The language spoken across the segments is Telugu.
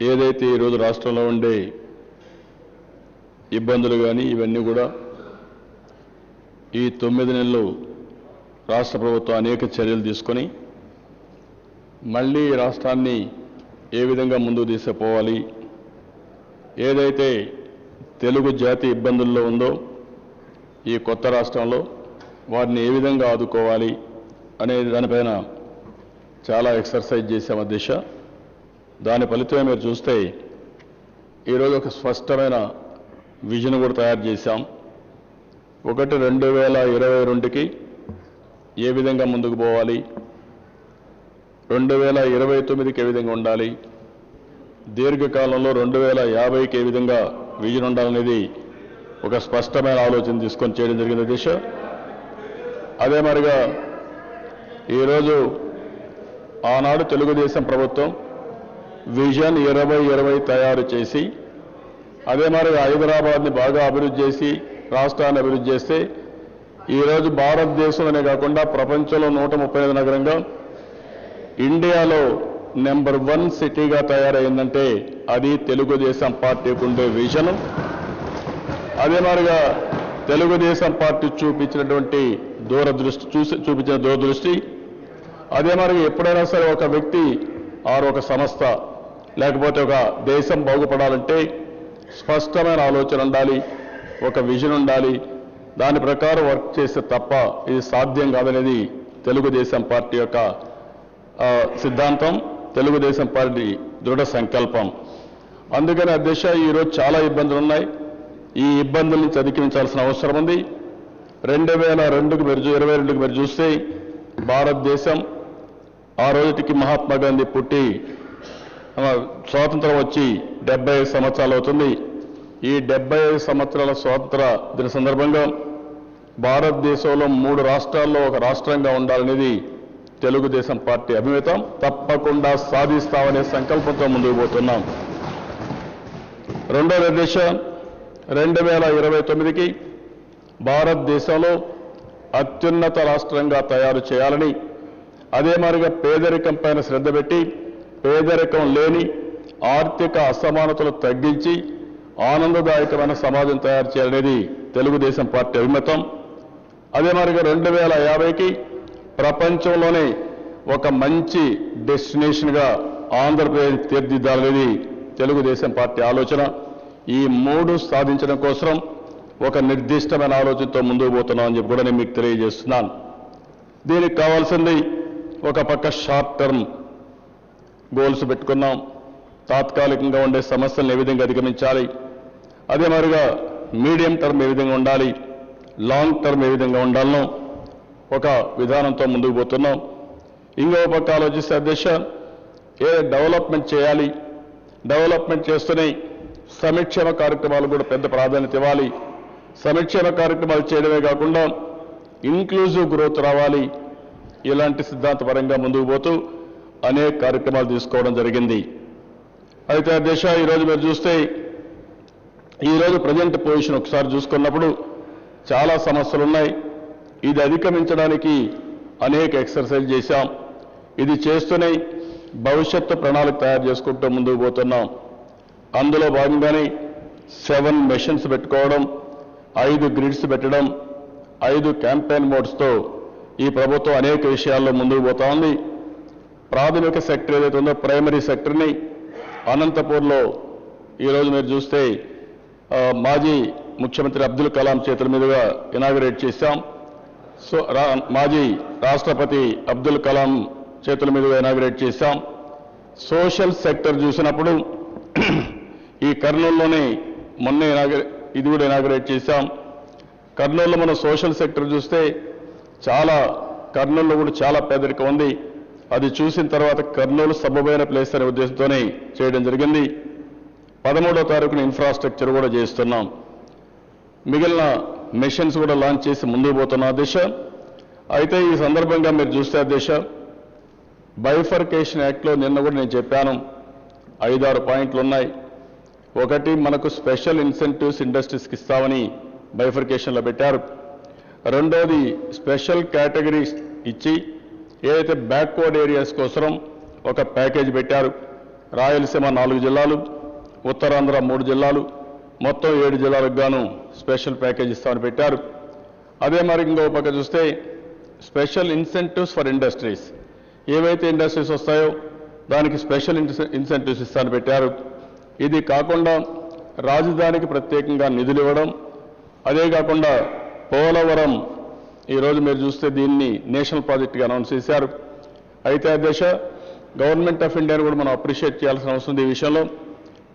ఏదైతే ఈరోజు రాష్ట్రంలో ఉండే ఇబ్బందులు కానీ ఇవన్నీ కూడా ఈ 9 నెలలు రాష్ట్ర ప్రభుత్వం అనేక చర్యలు తీసుకొని మళ్ళీ రాష్ట్రాన్ని ఏ విధంగా ముందుకు తీసుకుపోవాలి, ఏదైతే తెలుగు జాతి ఇబ్బందుల్లో ఉందో ఈ కొత్త రాష్ట్రంలో వారిని ఏ విధంగా ఆదుకోవాలి అనే దానిపైన చాలా ఎక్సర్సైజ్ చేశాం అధ్యక్ష. దాని ఫలితమే మీరు చూస్తే ఈరోజు ఒక స్పష్టమైన విజన్ కూడా తయారు చేశాం. ఒకటి 2022కి ఏ విధంగా ముందుకు పోవాలి, 2029కి ఏ విధంగా ఉండాలి, దీర్ఘకాలంలో 2050కి ఏ విధంగా విజన్ ఉండాలనేది ఒక స్పష్టమైన ఆలోచన తీసుకొని చేయడం జరిగింది దిశ. అదే మరిగా ఈరోజు ఆనాడు తెలుగుదేశం ప్రభుత్వం విజన్ 2020 తయారు చేసి అదే మరి హైదరాబాద్ని బాగా అభివృద్ధి చేసి రాష్ట్రాన్ని అభివృద్ధి చేస్తే ఈరోజు భారతదేశంలోనే కాకుండా ప్రపంచంలో 135 నగరంగా ఇండియాలో నెంబర్ 1 సిటీగా తయారైందంటే అది తెలుగుదేశం పార్టీకి ఉండే విజన్. అదే మరిగా తెలుగుదేశం పార్టీ చూపించినటువంటి దూరదృష్టి అదే మరి ఎప్పుడైనా సరే ఒక వ్యక్తి ఆరు ఒక సంస్థ లేకపోతే ఒక దేశం బాగుపడాలంటే స్పష్టమైన ఆలోచన ఉండాలి, ఒక విజన్ ఉండాలి, దాని ప్రకారం వర్క్ చేస్తే తప్ప ఇది సాధ్యం కాదనేది తెలుగుదేశం పార్టీ యొక్క సిద్ధాంతం, తెలుగుదేశం పార్టీ దృఢ సంకల్పం. అందుకని అధ్యక్ష ఈరోజు చాలా ఇబ్బందులు ఉన్నాయి. ఈ ఇబ్బందుల నుంచి అధిగమించాల్సిన అవసరం ఉంది. 2022కి మీరు చూస్తే భారతదేశం ఆ రోజుకి మహాత్మా గాంధీ పుట్టి స్వాతంత్రం వచ్చి 75 సంవత్సరాలు అవుతుంది. ఈ 75 సంవత్సరాల స్వాతంత్ర దిన సందర్భంగా భారతదేశంలో 3 రాష్ట్రాల్లో ఒక రాష్ట్రంగా ఉండాలనేది తెలుగుదేశం పార్టీ అభిమతం. తప్పకుండా సాధిస్తామనే సంకల్పంతో ముందుకు పోతున్నాం. రెండో దేశ 2029కి భారతదేశంలో అత్యున్నత రాష్ట్రంగా తయారు చేయాలని, అదే మాదిరిగా పేదరికం పైన శ్రద్ధ పెట్టి పేదరికం లేని ఆర్థిక అసమానతలు తగ్గించి ఆనందదాయకమైన సమాజం తయారు చేయాలనేది తెలుగుదేశం పార్టీ అభిమతం. అదే మాదిరిగా 2050కి ప్రపంచంలోనే ఒక మంచి డెస్టినేషన్గా ఆంధ్రప్రదేశ్ తీర్చిదిద్దాలనేది తెలుగుదేశం పార్టీ ఆలోచన. ఈ 3 సాధించడం కోసం ఒక నిర్దిష్టమైన ఆలోచనతో ముందుకు పోతున్నామని చెప్పి కూడా నేను మీకు తెలియజేస్తున్నాను. దీనికి కావాల్సింది ఒక పక్క షార్ట్ టర్మ్ గోల్స్ పెట్టుకున్నాం, తాత్కాలికంగా ఉండే సమస్యలను ఏ విధంగా అధిగమించాలి, అదే మరిగా మీడియం టర్మ్ ఏ విధంగా ఉండాలి, లాంగ్ టర్మ్ ఏ విధంగా ఉండాలనో ఒక విధానంతో ముందుకు పోతున్నాం. ఇంకో పక్క ఆలోచిస్తే అధ్యక్ష ఏ డెవలప్మెంట్ చేయాలి, డెవలప్మెంట్ చేస్తూనే సంక్షేమ కార్యక్రమాలు కూడా పెద్ద ప్రాధాన్యత ఇవ్వాలి. సంక్షేమ కార్యక్రమాలు చేయడమే కాకుండా ఇంక్లూజివ్ గ్రోత్ రావాలి. ఇలాంటి సిద్ధాంతపరంగా ముందుకు పోతూ అనేక కార్యక్రమాలు తీసుకోవడం జరిగింది. అయితే అధ్యక్ష ఈరోజు మీరు చూస్తే ఈరోజు ప్రజెంట్ పొజిషన్ ఒకసారి చూసుకున్నప్పుడు చాలా సమస్యలు ఉన్నాయి. ఇది అధిగమించడానికి అనేక ఎక్సర్సైజ్ చేశాం. ఇది చేస్తూనే భవిష్యత్తు ప్రణాళిక తయారు చేసుకుంటూ ముందుకు పోతున్నాం. అందులో భాగంగానే 7 మెషిన్స్ పెట్టుకోవడం, 5 గ్రిడ్స్ పెట్టడం, 5 క్యాంపెయిన్ మోడ్స్తో ఈ ప్రభుత్వం అనేక విషయాల్లో ముందుకు పోతా ఉంది. ప్రాథమిక సెక్టర్ ఏదైతే ఉందో ప్రైమరీ సెక్టర్ని అనంతపూర్లో ఈరోజు మీరు చూస్తే మాజీ ముఖ్యమంత్రి అబ్దుల్ కలాం చేతుల మీదుగా ఇనాగరేట్ చేశాం. మాజీ రాష్ట్రపతి అబ్దుల్ కలాం చేతుల మీదుగా ఇనాగరేట్ చేశాం. సోషల్ సెక్టర్ చూసినప్పుడు ఈ కర్నూలులోనే మొన్న ఇది కూడా ఇనాగరేట్ చేశాం. కర్నూలులో మన సోషల్ సెక్టర్ చూస్తే కర్నూలులో కూడా చాలా పేదరికం ఉంది. అది చూసిన తర్వాత కర్నూలు సబబైన ప్లేస్ అనే ఉద్దేశంతోనే చేయడం జరిగింది. 13వ తారీఖున ఇన్ఫ్రాస్ట్రక్చర్ కూడా చేస్తున్నాం. మిగిలిన మిషన్స్ కూడా లాంచ్ చేసి ముందుకు పోతున్న దిశ. అయితే ఈ సందర్భంగా మీరు చూస్తే దిశ బైఫర్కేషన్ యాక్ట్లో నిన్న కూడా నేను చెప్పాను 5-6 పాయింట్లు ఉన్నాయి. ఒకటి మనకు స్పెషల్ ఇన్సెంటివ్స్ ఇండస్ట్రీస్కి ఇస్తామని బైఫర్కేషన్లో పెట్టారు. రెండోది స్పెషల్ కేటగిరీస్ ఇచ్చి ఏదైతే బ్యాక్వర్డ్ ఏరియాస్ కోసం ఒక ప్యాకేజ్ పెట్టారు. రాయలసీమ 4 జిల్లాలు, ఉత్తరాంధ్ర 3 జిల్లాలు, మొత్తం 7 జిల్లాలకు గాను స్పెషల్ ప్యాకేజ్ ఇస్తామని పెట్టారు. అదే మరి ఇంకో పక్క చూస్తే స్పెషల్ ఇన్సెంటివ్స్ ఫర్ ఇండస్ట్రీస్, ఏవైతే ఇండస్ట్రీస్ వస్తాయో దానికి స్పెషల్ ఇన్సెంటివ్స్ ఇస్తామని పెట్టారు. ఇది కాకుండా రాజధానికి ప్రత్యేకంగా నిధులు ఇవ్వడం, అదే కాకుండా పోలవరం ఈరోజు మీరు చూస్తే దీన్ని నేషనల్ ప్రాజెక్ట్గా అనౌన్స్ చేశారు. అయితే అధ్యక్ష, గవర్నమెంట్ ఆఫ్ ఇండియాను కూడా మనం అప్రిషియేట్ చేయాల్సిన అవసరం ఉంది. ఈ విషయంలో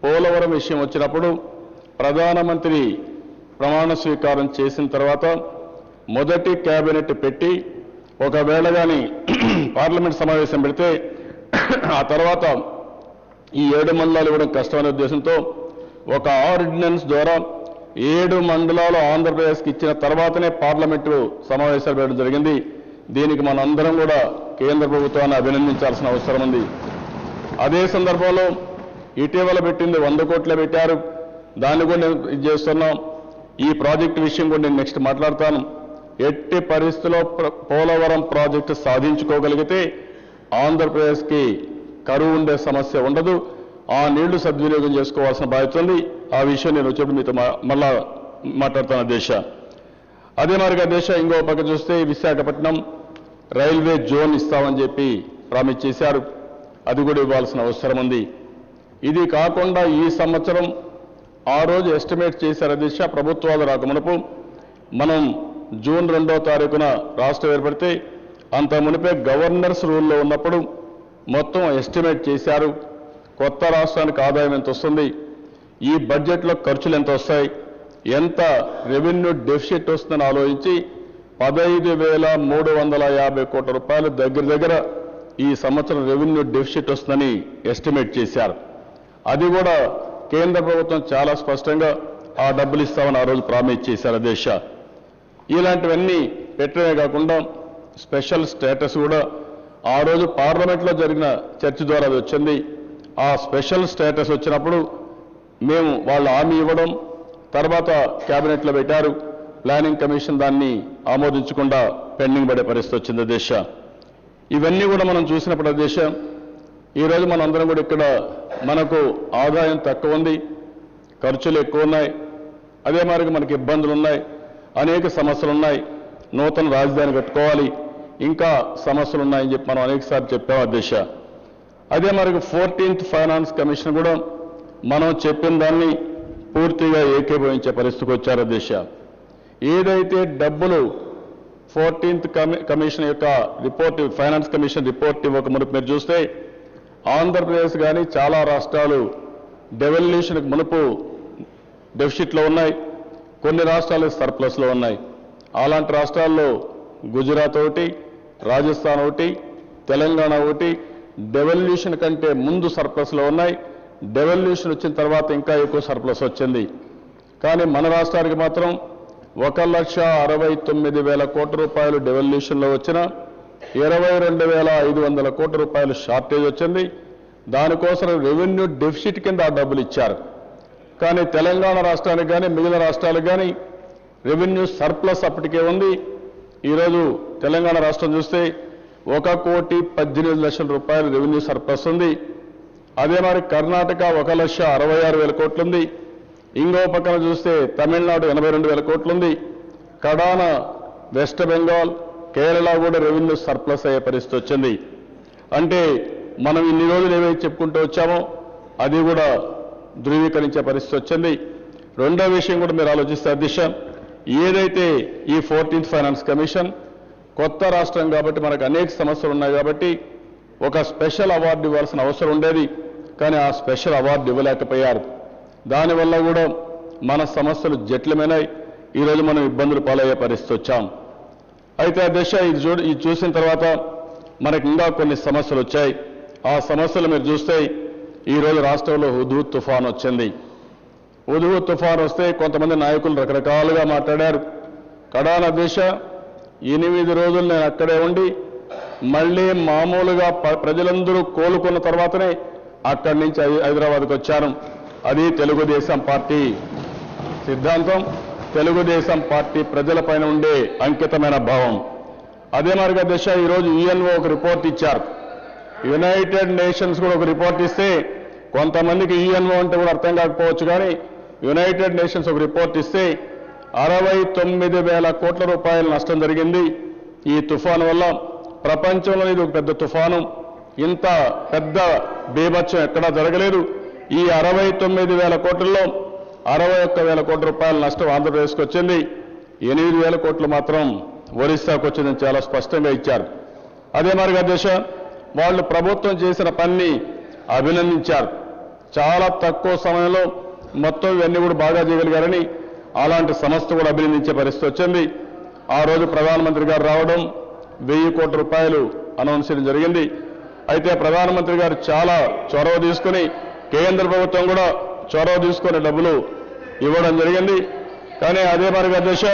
పోలవరం విషయం వచ్చినప్పుడు ప్రధానమంత్రి ప్రమాణ స్వీకారం చేసిన తర్వాత మొదటి కేబినెట్ పెట్టి ఒకవేళ కానీ పార్లమెంట్ సమావేశం పెడితే ఆ తర్వాత ఈ 7 మండలాలు ఇవ్వడం కష్టమనే ఉద్దేశంతో ఒక ఆర్డినెన్స్ ద్వారా 7 మండలాలు ఆంధ్రప్రదేశ్కి ఇచ్చిన తర్వాతనే పార్లమెంటు సమావేశాలు పెట్టడం జరిగింది. దీనికి మనందరం కూడా కేంద్ర ప్రభుత్వాన్ని అభినందించాల్సిన అవసరం ఉంది. అదే సందర్భంలో ఇటీవల పెట్టింది 100 కోట్లే పెట్టారు. దాన్ని కూడా నేను ఇది చేస్తున్నాం. ఈ ప్రాజెక్టు విషయం కూడా నేను నెక్స్ట్ మాట్లాడతాను. ఎట్టి పరిస్థితుల్లో పోలవరం ప్రాజెక్టు సాధించుకోగలిగితే ఆంధ్రప్రదేశ్కి కరువు ఉండే సమస్య ఉండదు. ఆ నీళ్లు సద్వినియోగం చేసుకోవాల్సిన బాధ్యత ఉంది. ఆ విషయం నేను వచ్చేప్పుడు మీతో మళ్ళా మాట్లాడుతాను అధ్యక్ష. అదే మరిగా అధ్యక్ష, ఇంకో పక్క చూస్తే విశాఖపట్నం రైల్వే జోన్ ఇస్తామని చెప్పి ప్రామిస్ చేశారు. అది కూడా ఇవ్వాల్సిన అవసరం ఉంది. ఇది కాకుండా ఈ సంవత్సరం ఆ రోజు ఎస్టిమేట్ చేశారు అధ్యక్ష, ప్రభుత్వాలు రాకమునుపు మనం జూన్ 2వ తారీఖున రాష్ట్రం ఏర్పడితే అంత మునిపే గవర్నర్స్ రూల్లో ఉన్నప్పుడు మొత్తం ఎస్టిమేట్ చేశారు. కొత్త రాష్ట్రానికి ఆదాయం ఎంత వస్తుంది, ఈ బడ్జెట్లో ఖర్చులు ఎంత వస్తాయి, ఎంత రెవెన్యూ డెఫిసిట్ వస్తుందని ఆలోచించి 15,350 కోట్ల రూపాయలు దగ్గర ఈ సంవత్సరం రెవెన్యూ డెఫిసిట్ వస్తుందని ఎస్టిమేట్ చేశారు. అది కూడా కేంద్ర ప్రభుత్వం చాలా స్పష్టంగా ఆ డబ్బులు ఇస్తామని ఆ రోజు ప్రామిస్ చేశారు అధ్యక్ష. ఇలాంటివన్నీ పెట్టడమే కాకుండా స్పెషల్ స్టేటస్ కూడా ఆ రోజు పార్లమెంట్లో జరిగిన చర్చ ద్వారా అది వచ్చింది. ఆ స్పెషల్ స్టేటస్ వచ్చినప్పుడు మేము వాళ్ళు హామీ ఇవ్వడం, తర్వాత క్యాబినెట్లో పెట్టారు. ప్లానింగ్ కమిషన్ దాన్ని ఆమోదించకుండా పెండింగ్ పడే పరిస్థితి వచ్చింది అధ్యక్ష. ఇవన్నీ కూడా మనం చూసినప్పుడు అధ్యక్ష, ఈరోజు మనందరం కూడా ఇక్కడ మనకు ఆదాయం తక్కువ ఉంది, ఖర్చులు ఎక్కువ ఉన్నాయి, అదే మరి మనకి ఇబ్బందులు ఉన్నాయి, అనేక సమస్యలు ఉన్నాయి, నూతన రాజధాని కట్టుకోవాలి, ఇంకా సమస్యలు ఉన్నాయని చెప్పి మనం అనేకసార్లు చెప్పాం అధ్యక్ష. అదే మరి 14th ఫైనాన్స్ కమిషన్ కూడా మనం చెప్పిన దాన్ని పూర్తిగా ఏకీభవించే పరిస్థితికి వచ్చారు అధ్యక్ష. ఏదైతే డబ్బులు 14th కమిషన్ యొక్క రిపోర్ట్, ఫైనాన్స్ కమిషన్ రిపోర్ట్ ఇవ్వక మునుపు మీరు చూస్తే ఆంధ్రప్రదేశ్ కానీ చాలా రాష్ట్రాలు డెవల్యూషన్కి మునుపు డెఫిసిట్లో ఉన్నాయి, కొన్ని రాష్ట్రాలు సర్ప్లస్లో ఉన్నాయి. అలాంటి రాష్ట్రాల్లో గుజరాత్ ఒకటి, రాజస్థాన్ ఒకటి, తెలంగాణ ఒకటి డెవల్యూషన్ కంటే ముందు సర్ప్లస్లో ఉన్నాయి. డెవల్యూషన్ వచ్చిన తర్వాత ఇంకా ఎక్కువ సర్ప్లస్ వచ్చింది. కానీ మన రాష్ట్రానికి మాత్రం 1,69,000 కోట్ల రూపాయలు డెవల్యూషన్లో వచ్చిన 22,500 కోట్ల రూపాయలు షార్టేజ్ వచ్చింది. దానికోసం రెవెన్యూ డెఫిసిట్ కింద ఆ డబ్బులు ఇచ్చారు. కానీ తెలంగాణ రాష్ట్రానికి కానీ మిగిలిన రాష్ట్రాలకు కానీ రెవెన్యూ సర్ప్లస్ అప్పటికే ఉంది. ఈరోజు తెలంగాణ రాష్ట్రం చూస్తే 1,18,00,000 రూపాయలు రెవెన్యూ సర్ప్లస్ ఉంది. అదే మరి కర్ణాటక 1,66,000 కోట్లు ఉంది. ఇంకో పక్కన చూస్తే తమిళనాడు 82,000 కోట్లు ఉంది. కడాన వెస్ట్ బెంగాల్, కేరళ కూడా రెవెన్యూ సర్ప్లస్ అయ్యే పరిస్థితి వచ్చింది. అంటే మనం ఇన్ని రోజులు ఏవైతే చెప్పుకుంటూ వచ్చామో అది కూడా ధృవీకరించే పరిస్థితి వచ్చింది. రెండో విషయం కూడా మీరు ఆలోచిస్తే అధ్యక్ష, ఏదైతే ఈ 14th ఫైనాన్స్ కమిషన్ కొత్త రాష్ట్రం కాబట్టి మనకు అనేక సమస్యలు ఉన్నాయి కాబట్టి ఒక స్పెషల్ అవార్డు ఇవ్వాల్సిన అవసరం ఉండేది. కానీ ఆ స్పెషల్ అవార్డు ఇవ్వలేకపోయారు. దానివల్ల కూడా మన సమస్యలు జటిలమైనాయి. ఈరోజు మనం ఇబ్బందులు పాలయ్యే పరిస్థితి వచ్చాం. అయితే అధ్యక్ష, ఇది చూసిన తర్వాత మనకి ఇంకా కొన్ని సమస్యలు వచ్చాయి. ఆ సమస్యలు మీరు చూస్తే ఈరోజు రాష్ట్రంలో హుదూద్ తుఫాన్ వచ్చింది. హుదూద్ తుఫాన్ వస్తే కొంతమంది నాయకులు రకరకాలుగా మాట్లాడారు. కడాన అధ్యక్ష, 8 రోజులు నేను అక్కడే ఉండి మళ్ళీ మామూలుగా ప్రజలందరూ కోలుకున్న తర్వాతనే అక్కడి నుంచి హైదరాబాద్కు వచ్చాను. అది తెలుగుదేశం పార్టీ సిద్ధాంతం, తెలుగుదేశం పార్టీ ప్రజలపైన ఉండే అంకితమైన భావం. అదే మరిగా అధ్యక్ష, ఈరోజు యుఎన్ఓ ఒక రిపోర్ట్ ఇచ్చారు. యునైటెడ్ నేషన్స్ కూడా ఒక రిపోర్ట్ ఇస్తే కొంతమందికి ఈఎన్ఓ అంటే కూడా అర్థం కాకపోవచ్చు, కానీ యునైటెడ్ నేషన్స్ ఒక రిపోర్ట్ ఇస్తే 69,000 కోట్ల రూపాయల నష్టం జరిగింది ఈ తుఫాను వల్ల. ప్రపంచంలో ఇది ఒక పెద్ద తుఫాను, ఇంత పెద్ద బీభత్సం ఎక్కడా జరగలేదు. ఈ 69,000 కోట్లలో 61,000 కోట్ల రూపాయల నష్టం ఆంధ్రప్రదేశ్కి వచ్చింది, 8,000 కోట్లు మాత్రం ఒరిస్సాకు వచ్చిందని చాలా స్పష్టంగా ఇచ్చారు. అదే మరిగా దేశ వాళ్ళు ప్రభుత్వం చేసిన పనిని అభినందించారు. చాలా తక్కువ సమయంలో మొత్తం ఇవన్నీ కూడా బాగా చేయగలిగారని అలాంటి సంస్థ కూడా అభినందించే పరిస్థితి వచ్చింది. ఆ రోజు ప్రధానమంత్రి గారు రావడం 1000 కోట్ల రూపాయలు అనౌన్స్ చేయడం జరిగింది. అయితే ప్రధానమంత్రి గారు చాలా చొరవ తీసుకుని, కేంద్ర ప్రభుత్వం కూడా చొరవ తీసుకుని డబ్బులు ఇవ్వడం జరిగింది. కానీ అదే మరిగా దేశ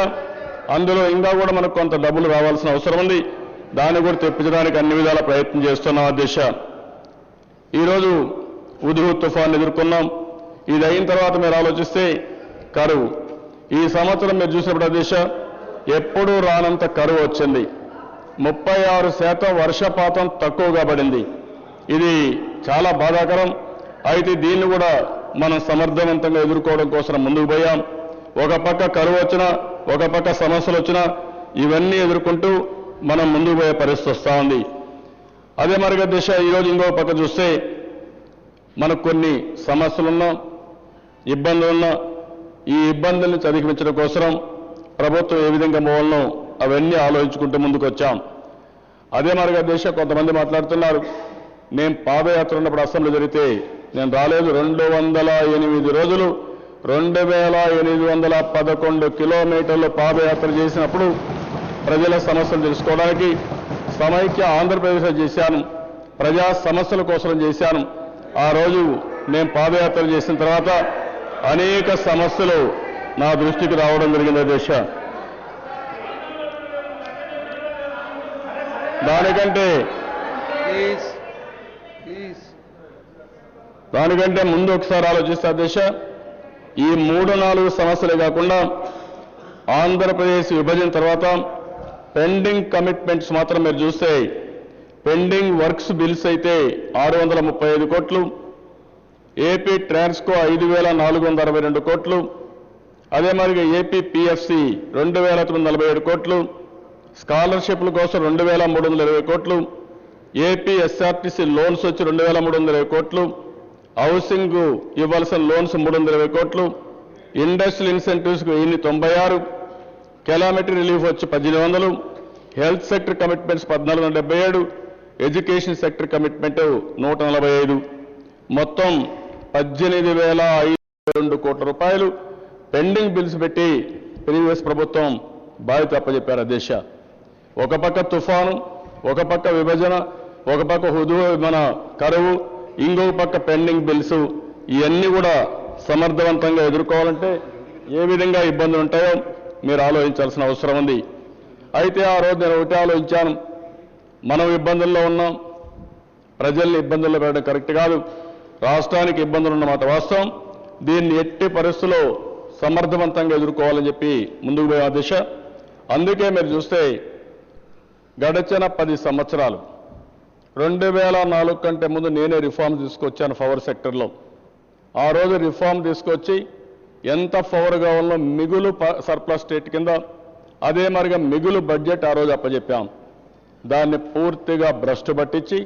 అందులో ఇంకా కూడా మనకు కొంత డబ్బులు రావాల్సిన అవసరం ఉంది. దాన్ని కూడా తెప్పించడానికి అన్ని విధాల ప్రయత్నం చేస్తున్నాం అధ్యక్ష. ఈరోజు ఉదుహు తుఫాన్ ఎదుర్కొన్నాం. ఇది అయిన తర్వాత మీరు ఆలోచిస్తే కరువు, ఈ సంవత్సరం మీరు చూసినప్పుడు అధ్యక్ష ఎప్పుడూ రానంత కరువు వచ్చింది. 36% వర్షపాతం తక్కువగా పడింది. ఇది చాలా బాధాకరం. అయితే దీన్ని కూడా మనం సమర్థవంతంగా ఎదుర్కోవడం కోసం ముందుకు పోయాం. ఒక పక్క కరువు వచ్చినా, ఒక పక్క సమస్యలు వచ్చినా ఇవన్నీ ఎదుర్కొంటూ మనం ముందుకు పోయే పరిస్థితి వస్తూ ఉంది. అదే మరిగా దిశ ఈరోజు ఇంకో పక్క చూస్తే మనకు కొన్ని సమస్యలున్నా, ఇబ్బందులున్నా, ఈ ఇబ్బందుల్ని అధిగమించడం కోసం ప్రభుత్వం ఏ విధంగా పోవాలనో అవన్నీ ఆలోచించుకుంటూ ముందుకు వచ్చాం. అదే మరిగా దిశ కొంతమంది మాట్లాడుతున్నారు, నేను పాదయాత్ర ఉన్నప్పుడు అసెంబ్లీ జరిగితే నేను రాలేదు. 208 రోజులు 2811 కిలోమీటర్లు పాదయాత్ర చేసినప్పుడు ప్రజల సమస్యలు తెలుసుకోవడానికి సమైక్య ఆంధ్రప్రదేశ్లో చేశాను, ప్రజా సమస్యల కోసం చేశాను. ఆ రోజు నేను పాదయాత్ర చేసిన తర్వాత అనేక సమస్యలు నా దృష్టికి రావడం జరిగింది దేశ. దానికంటే ముందు ఒకసారి ఆలోచిస్తే దేశ ఈ 3-4 సమస్యలే కాకుండా ఆంధ్రప్రదేశ్ విభజన తర్వాత పెండింగ్ కమిట్మెంట్స్ మాత్రం మీరు చూస్తే పెండింగ్ వర్క్స్ బిల్స్ అయితే 635 కోట్లు, ఏపీ ట్రాన్స్కో 5,462 కోట్లు, అదే మరిగా ఏపీ పిఎఫ్సి 2,947 కోట్లు, స్కాలర్షిప్ల కోసం 2,320 కోట్లు, ఏపీ ఎస్ఆర్టీసీ లోన్స్ వచ్చి 2,320 కోట్లు, హౌసింగ్ ఇవ్వాల్సిన లోన్స్ 320 కోట్లు, ఇండస్ట్రియల్ ఇన్సెంటివ్స్కు 196, కెలామిటీ రిలీఫ్ వచ్చి 1,800, health sector commitments 1,477, education sector commitment 145, మొత్తం 18,502 కోట్ల రూపాయలు పెండింగ్ బిల్స్ పెట్టి ప్రీవియస్ ప్రభుత్వం బాధ్యత అప్పచెప్పారు అధ్యక్ష. ఒక పక్క తుఫాను, ఒక పక్క విభజన, ఒక పక్క మన కరువు, ఇంకొక పక్క పెండింగ్ బిల్స్, ఇవన్నీ కూడా సమర్థవంతంగా ఎదుర్కోవాలంటే ఏ విధంగా ఇబ్బందులు ఉంటాయో మీరు ఆలోచించాల్సిన అవసరం ఉంది. అయితే ఆ రోజు నేను ఒకటి ఆలోచించాను, మనం ఇబ్బందుల్లో ఉన్నాం, ప్రజల్ని ఇబ్బందుల్లో పెట్టడం కరెక్ట్ కాదు, రాష్ట్రానికి ఇబ్బందులు ఉన్నమాట వాస్తవం, దీన్ని ఎట్టి పరిస్థితుల్లో సమర్థవంతంగా ఎదుర్కోవాలని చెప్పి ముందుకు పోయే దిశ. అందుకే మీరు చూస్తే గడిచిన 10 సంవత్సరాలు 2004 కంటే ముందు నేనే రిఫార్మ్ తీసుకొచ్చాను పవర్ సెక్టర్లో. ఆ రోజు రిఫార్మ్ తీసుకొచ్చి ఎంత పవర్ కావాలో మిగులు సర్ప్లస్ స్టేట్ కింద, అదే మరిగా మిగులు బడ్జెట్ ఆ రోజు అప్పచెప్పాం. దాన్ని పూర్తిగా భ్రష్టు పట్టించి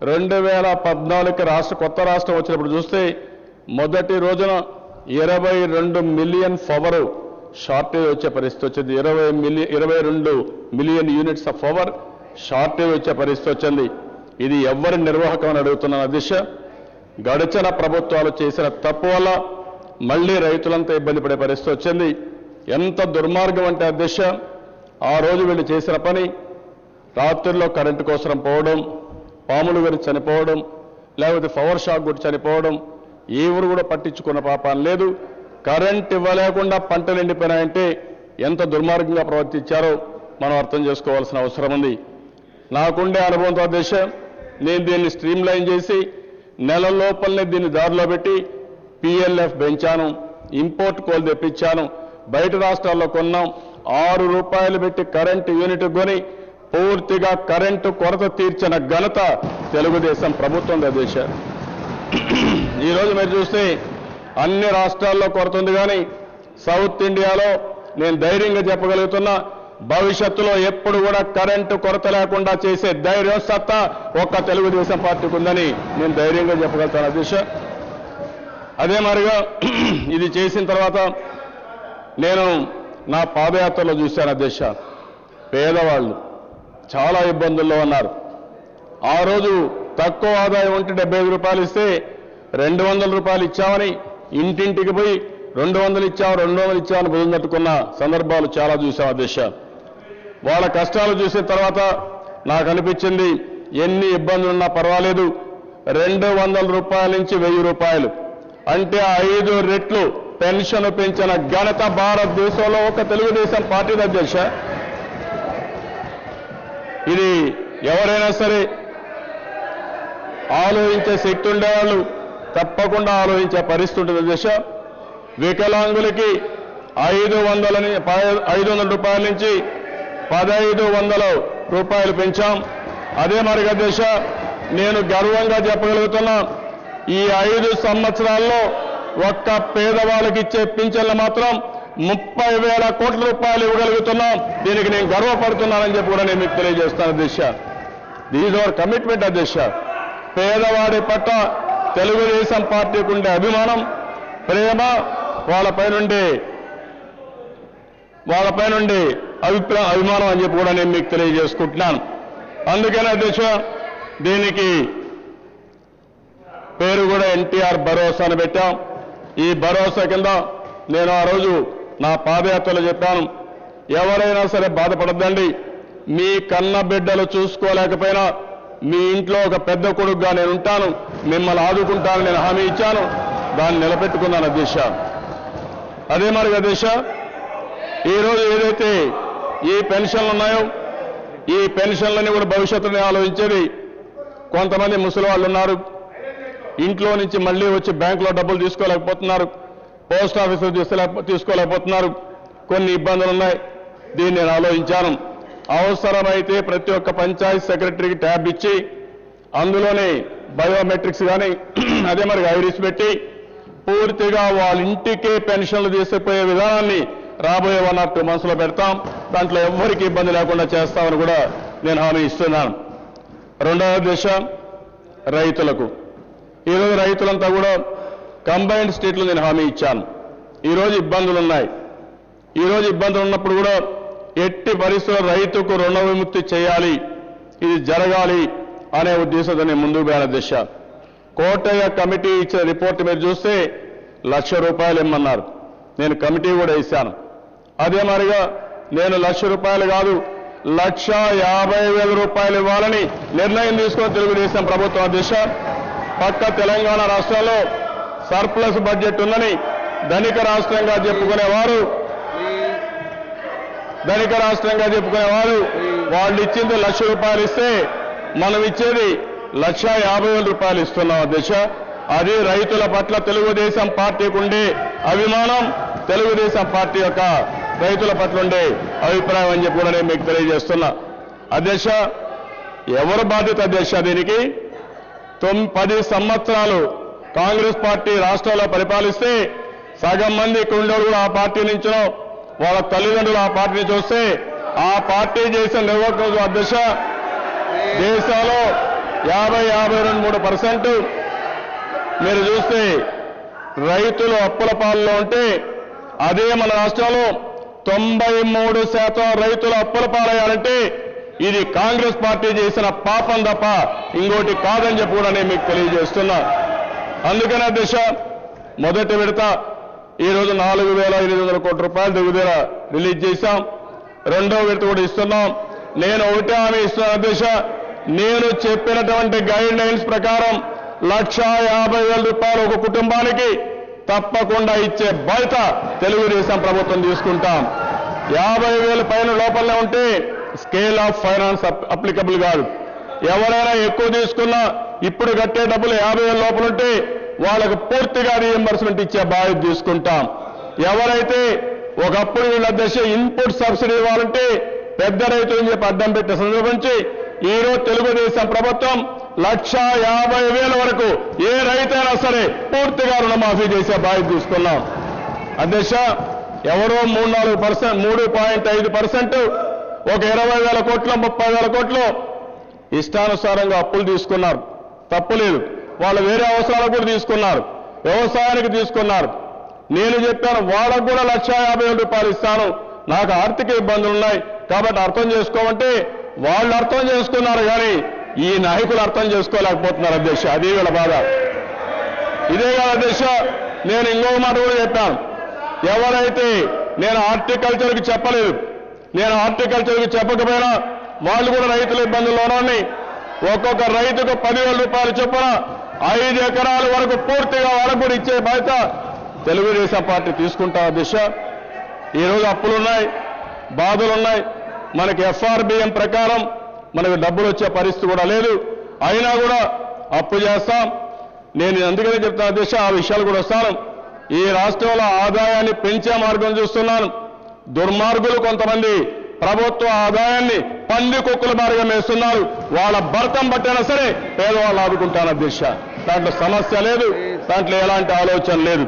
2014 కొత్త రాష్ట్రం వచ్చినప్పుడు చూస్తే మొదటి రోజున 22 మిలియన్ పవర్ షార్టేజ్ వచ్చే పరిస్థితి వచ్చింది. 22 million units of power shortage వచ్చే పరిస్థితి వచ్చింది. ఇది ఎవరి నిర్వాహకం అని అడుగుతున్న దిశ. గడిచిన ప్రభుత్వాలు చేసిన తప్పు వల్ల మళ్లీ రైతులంతా ఇబ్బంది పడే పరిస్థితి వచ్చింది. ఎంత దుర్మార్గం అంటే అధ్యక్ష, ఆ రోజు వీళ్ళు చేసిన పని రాత్రుల్లో కరెంటు కోసం పోవడం, పాములు గురించి చనిపోవడం, లేకపోతే పవర్ షాక్ గురించి చనిపోవడం, ఎవరు కూడా పట్టించుకున్న పాపాన్ని లేదు. కరెంట్ ఇవ్వలేకుండా పంటలు ఎండిపోయినాయంటే ఎంత దుర్మార్గంగా ప్రవర్తించారో మనం అర్థం చేసుకోవాల్సిన అవసరం ఉంది. నాకుండే అనుభవంతో అధ్యక్ష, నేను దీన్ని స్ట్రీమ్ లైన్ చేసి నెల లోపలనే దీన్ని దారిలో పెట్టి పిఎల్ఎఫ్ పెంచాను, ఇంపోర్ట్ కోల్ తెప్పించాను, బయట రాష్ట్రాల్లో కొన్నాం, 6 రూపాయలు పెట్టి కరెంటు యూనిట్ కొని పూర్తిగా కరెంటు కొరత తీర్చిన ఘనత తెలుగుదేశం ప్రభుత్వం అధ్యక్ష. ఈరోజు మీరు చూస్తే అన్ని రాష్ట్రాల్లో కొరత ఉంది, కానీ సౌత్ ఇండియాలో నేను ధైర్యంగా చెప్పగలుగుతున్నా, భవిష్యత్తులో ఎప్పుడు కూడా కరెంటు కొరత లేకుండా చేసే ధైర్యం సత్తా ఒక్క తెలుగుదేశం పార్టీకి ఉందని నేను ధైర్యంగా చెప్పగలుగుతాను అధ్యక్ష. అదే మాదిరిగా ఇది చేసిన తర్వాత నేను నా పాదయాత్రలో చూశాను అధ్యక్ష, పేదవాళ్ళు చాలా ఇబ్బందుల్లో ఉన్నారు. ఆ రోజు తక్కువ ఆదాయం ఉంటే 75 రూపాయలు ఇస్తే 200 రూపాయలు ఇచ్చామని ఇంటింటికి పోయి 200 ఇచ్చాము 200 ఇచ్చామని బుధం తట్టుకున్న సందర్భాలు చాలా చూశాం అధ్యక్ష. వాళ్ళ కష్టాలు చూసిన తర్వాత నాకు అనిపించింది, ఎన్ని ఇబ్బందులున్నా పర్వాలేదు, 200 రూపాయల నుంచి 1000 రూపాయలు అంటే 5 రెట్లు పెన్షన్ పెంచిన ఘనత భారతదేశంలో ఒక తెలుగుదేశం పార్టీ అధ్యక్ష. ఇది ఎవరైనా సరే ఆలోచించే శక్తి ఉండేవాళ్ళు తప్పకుండా ఆలోచించే పరిస్థితి ఉంటుంది అధ్యక్ష. వికలాంగులకి 500 రూపాయల నుంచి 1500 రూపాయలు పెంచాం. అదే మరి అధ్యక్ష, నేను గర్వంగా చెప్పగలుగుతున్నా, ఈ 5 సంవత్సరాల్లో ఒక్క పేదవాళ్ళకి ఇచ్చే పింఛన్లు మాత్రం 30,000 కోట్ల రూపాయలు ఇవ్వగలుగుతున్నాం. దీనికి నేను గర్వపడుతున్నానని చెప్పి కూడా నేను మీకు తెలియజేస్తాను అధ్యక్ష. దీస్ అవర్ కమిట్మెంట్ అధ్యక్ష. పేదవాడి పట్ల తెలుగుదేశం పార్టీకి ఉండే అభిమానం, ప్రేమ, వాళ్ళపై నుండి అభిమానం అని చెప్పి కూడా నేను మీకు తెలియజేసుకుంటున్నాను. అందుకని అధ్యక్ష, దీనికి పేరు కూడా ఎన్టీఆర్ భరోసా అని పెట్టాం. ఈ భరోసా కింద నేను ఆ రోజు నా పాదయాత్రలో చెప్పాను, ఎవరైనా సరే బాధపడద్దండి, మీ కన్న బిడ్డలు చూసుకోలేకపోయినా మీ ఇంట్లో ఒక పెద్ద కొడుకుగా నేను ఉంటాను, మిమ్మల్ని ఆదుకుంటానని నేను హామీ ఇచ్చాను. దాన్ని నిలబెట్టుకున్నాను అధ్యక్ష. అదే మరి అధ్యక్ష, ఈరోజు ఏదైతే ఈ పెన్షన్లు ఉన్నాయో ఈ పెన్షన్లని కూడా భవిష్యత్తుని ఆలోచించేది. కొంతమంది ముసలి వాళ్ళు ఉన్నారు, ఇంట్లో నుంచి మళ్ళీ వచ్చి బ్యాంకులో డబ్బులు తీసుకోలేకపోతున్నారు, పోస్ట్ ఆఫీసులో తీసుకోలేకపోతున్నారు, కొన్ని ఇబ్బందులు ఉన్నాయి. దీన్ని నేను ఆలోచించాను. అవసరమైతే ప్రతి ఒక్క పంచాయత్ సెక్రటరీకి ట్యాబ్ ఇచ్చి అందులోనే బయోమెట్రిక్స్ కానీ అదే మరి ఐరిస్ పెట్టి పూర్తిగా వాళ్ళ ఇంటికే పెన్షన్లు తీసుకుపోయే విధానాన్ని రాబోయే 1 or 2 months లో పెడతాం. దాంట్లో ఎవ్వరికి ఇబ్బంది లేకుండా చేస్తామని కూడా నేను హామీ ఇస్తున్నాను. రెండవ దశ రైతులకు. ఈరోజు రైతులంతా కూడా కంబైన్డ్ స్టేట్లో నేను హామీ ఇచ్చాను. ఈరోజు ఇబ్బందులు ఉన్నాయి. ఈరోజు ఇబ్బందులు ఉన్నప్పుడు కూడా ఎట్టి పరిస్థితుల్లో రైతుకు రుణ విముక్తి చేయాలి, ఇది జరగాలి అనే ఉద్దేశంతో నేను ముందుకు పోయిన దశ. కోటయ్య కమిటీ ఇచ్చిన రిపోర్ట్ మీరు చూస్తే 1,00,000 రూపాయలు ఇమ్మన్నారు. నేను కమిటీ కూడా ఇచ్చాను. అదే మరిగా నేను 1,00,000 రూపాయలు కాదు 1,50,000 రూపాయలు ఇవ్వాలని నిర్ణయం తీసుకొని తెలుగుదేశం ప్రభుత్వం అధ్యక్ష. పక్క తెలంగాణ రాష్ట్రంలో సర్ప్లస్ బడ్జెట్ ఉందని ధనిక రాష్ట్రంగా చెప్పుకునేవారు వాళ్ళు ఇచ్చింది 1,00,000 రూపాయలు ఇస్తే మనం ఇచ్చేది 1,50,000 రూపాయలు ఇస్తున్నాం అధ్యక్ష. అది రైతుల పట్ల తెలుగుదేశం పార్టీకి ఉండే అభిమానం, తెలుగుదేశం పార్టీ యొక్క రైతుల పట్ల ఉండే అభిప్రాయం అని చెప్పి కూడా నేను మీకు తెలియజేస్తున్నా అధ్యక్ష. ఎవరు బాధ్యత అధ్యక్ష దీనికి? 10 సంవత్సరాలు కాంగ్రెస్ పార్టీ రాష్ట్రంలో పరిపాలిస్తే సగం మంది ఇక్కడ ఉండేవాళ్ళు కూడా ఆ పార్టీ నుంచో వాళ్ళ తల్లిదండ్రులు ఆ పార్టీ నుంచి వస్తే ఆ పార్టీ చేసిన నిర్వాహకులు అధ్యక్ష దేశంలో 52-53% మీరు చూస్తే రైతులు అప్పుల పాలలో ఉంటే అదే మన రాష్ట్రంలో 93% రైతులు అప్పుల పాలయ్యారంటే ఇది కాంగ్రెస్ పార్టీ చేసిన పాపం తప్ప ఇంకోటి కాదని చెప్పి కూడా నేను మీకు తెలియజేస్తున్నా. అందుకనే అధ్యక్ష మొదటి విడత ఈరోజు 4,500 కోట్ల రూపాయలు దగ్గర రిలీజ్ చేశాం. రెండో విడత కూడా ఇస్తున్నాం. నేను ఒకటే హామీ ఇస్తున్నాను అధ్యక్ష, నేను చెప్పినటువంటి గైడ్ లైన్స్ ప్రకారం 1,50,000 రూపాయలు ఒక కుటుంబానికి తప్పకుండా ఇచ్చే బాధ్యత తెలుగుదేశం ప్రభుత్వం తీసుకుంటాం. 50,000 పైన లోపలనే ఉంటే స్కేల్ ఆఫ్ ఫైనాన్స్ అప్లికబుల్ కాదు. ఎవరైనా ఎక్కువ తీసుకున్నా ఇప్పుడు కట్టే డబ్బులు 50,000 లోపల ఉంటే వాళ్ళకు పూర్తిగా రీఎంబర్స్మెంట్ ఇచ్చే బాధ్యత తీసుకుంటాం. ఎవరైతే ఒకప్పుడు వీళ్ళ దశ ఇన్పుట్ సబ్సిడీ ఇవ్వాలంటే పెద్ద రైతులు చెప్పి అడ్డం పెట్టే సందర్భం నుంచి ఈరోజు తెలుగుదేశం ప్రభుత్వం 1,50,000 వరకు ఏ రైతైనా సరే పూర్తిగా రుణమాఫీ చేసే బాధ్యత తీసుకున్నాం. అధ్యక్ష, ఎవరో 3.5% ఒక 20,000 కోట్లు 30,000 కోట్లు ఇష్టానుసారంగా అప్పులు తీసుకున్నారు. తప్పులేదు, వాళ్ళు వేరే అవసరాలకు కూడా తీసుకున్నారు, వ్యవసాయానికి తీసుకున్నారు. నేను చెప్పాను వాళ్ళకు కూడా 1,50,000 రూపాయలు ఇస్తాను, నాకు ఆర్థిక ఇబ్బందులు ఉన్నాయి కాబట్టి అర్థం చేసుకోమంటే వాళ్ళు అర్థం చేసుకున్నారు, కానీ ఈ నాయకులు అర్థం చేసుకోలేకపోతున్నారు. అధ్యక్ష, అదే వీళ్ళ బాధ. ఇదే కాదు అధ్యక్ష, నేను ఇంకొక మాట కూడా చెప్పాను. ఎవరైతే నేను హార్టికల్చర్కి చెప్పలేదు, నేను హార్టికల్చర్కి చెప్పకపోయినా వాళ్ళు కూడా రైతుల ఇబ్బందుల్లోనని ఒక్కొక్క రైతుకు 10,000 రూపాయలు చొప్పున 5 ఎకరాల వరకు పూర్తిగా వాళ్ళకు కూడా ఇచ్చే బాధ్యత తెలుగుదేశం పార్టీ తీసుకుంటా. దిశ ఈరోజు అప్పులున్నాయి, బాధలున్నాయి. మనకి FRBM ప్రకారం మనకు డబ్బులు వచ్చే పరిస్థితి కూడా లేదు, అయినా కూడా అప్పు చేస్తాం. నేను అందుకనే చెప్తాను దిశ, ఆ విషయాలు కూడా వస్తాను. ఈ రాష్ట్రంలో ఆదాయాన్ని పెంచే మార్గం చూస్తున్నాను. దుర్మార్గులు కొంతమంది ప్రభుత్వ ఆదాయాన్ని పంది కుక్కల మార్గం వేస్తున్నారు. వాళ్ళ భర్తం పట్టినా సరే పేదవాళ్ళు ఆదుకుంటాను అధ్యక్ష. దాంట్లో సమస్య లేదు, దాంట్లో ఎలాంటి ఆలోచన లేదు.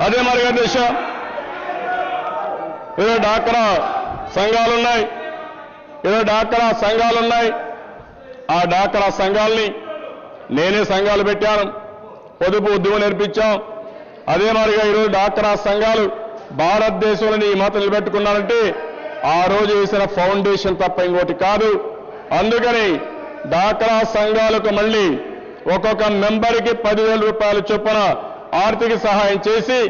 అదే మరి అధ్యక్ష, ఏదో డాక్రా సంఘాలున్నాయి, ఆ డాక్రా సంఘాలని నేనే సంఘాలు పెట్టాను, పొదుపు ఉద్యమం నేర్పించాం. అదే మరిగా ఈరోజు డాక్రా సంఘాలు భారతదేశంలో ఈ మాత్రం నిలబెట్టుకున్నారంటే ఆ రోజు వేసిన ఫౌండేషన్ తప్ప ఇంకోటి కాదు. అందుకని డాక్రా సంఘాలకు మళ్ళీ ఒక్కొక్క మెంబర్కి 10,000 రూపాయలు చొప్పున ఆర్థిక సహాయం చేసి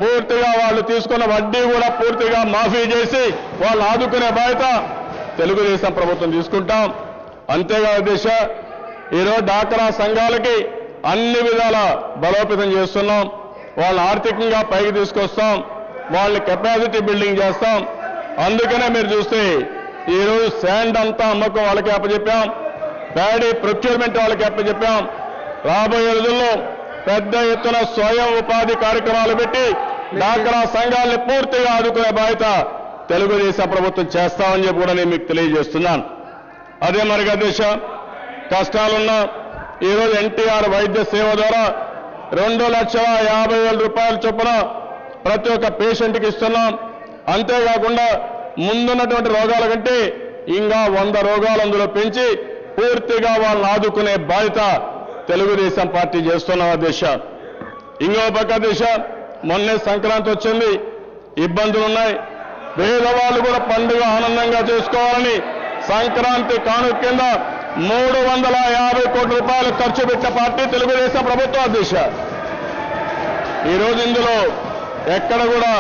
పూర్తిగా వాళ్ళు తీసుకున్న వడ్డీ కూడా పూర్తిగా మాఫీ చేసి వాళ్ళు ఆదుకునే బాధ్యత తెలుగుదేశం ప్రభుత్వం తీసుకుంటాం. అంతేకాదు దిశ, ఈరోజు డాక్రా సంఘాలకి అన్ని విధాల బలోపేతం చేస్తున్నాం. వాళ్ళని ఆర్థికంగా పైకి తీసుకొస్తాం, వాళ్ళని కెపాసిటీ బిల్డింగ్ చేస్తాం. అందుకనే మీరు చూస్తే ఈరోజు శాండ్ అంతా అమ్మకం వాళ్ళకి అప్పచెప్పాం, ప్యాడీ ప్రొక్యూర్మెంట్ వాళ్ళకి అప్పచెప్పాం. రాబోయే రోజుల్లో పెద్ద ఎత్తున స్వయం ఉపాధి కార్యక్రమాలు పెట్టి డాక్రా సంఘాలని పూర్తిగా ఆదుకునే బాధ్యత తెలుగుదేశం ప్రభుత్వం చేస్తామని చెప్పి కూడా నేను మీకు తెలియజేస్తున్నాను. అదే మరిగా దిశ, కష్టాలున్నా ఈరోజు NTR వైద్య సేవ ద్వారా 2,50,000 రూపాయల చొప్పున ప్రతి ఒక్క పేషెంట్కి ఇస్తున్నాం. అంతేకాకుండా ముందున్నటువంటి రోగాల కంటే ఇంకా 100 రోగాలు అందులో పెంచి పూర్తిగా వాళ్ళని ఆదుకునే బాధ్యత తెలుగుదేశం పార్టీ చేస్తున్నాం దిశ. ఇంకో పక్క దిశ, మొన్నే సంక్రాంతి వచ్చింది, ఇబ్బందులున్నాయి. పేదవాళ్ళు కూడా పండుగ ఆనందంగా చేసుకోవాలని సంక్రాంతి కానుక కింద 350 కోట్ల రూపాయలు ఖర్చు పెట్టిన పార్టీ తెలుగుదేశం ప్రభుత్వం దిశ. ఈరోజు ఇందులో ఎక్కడ కూడా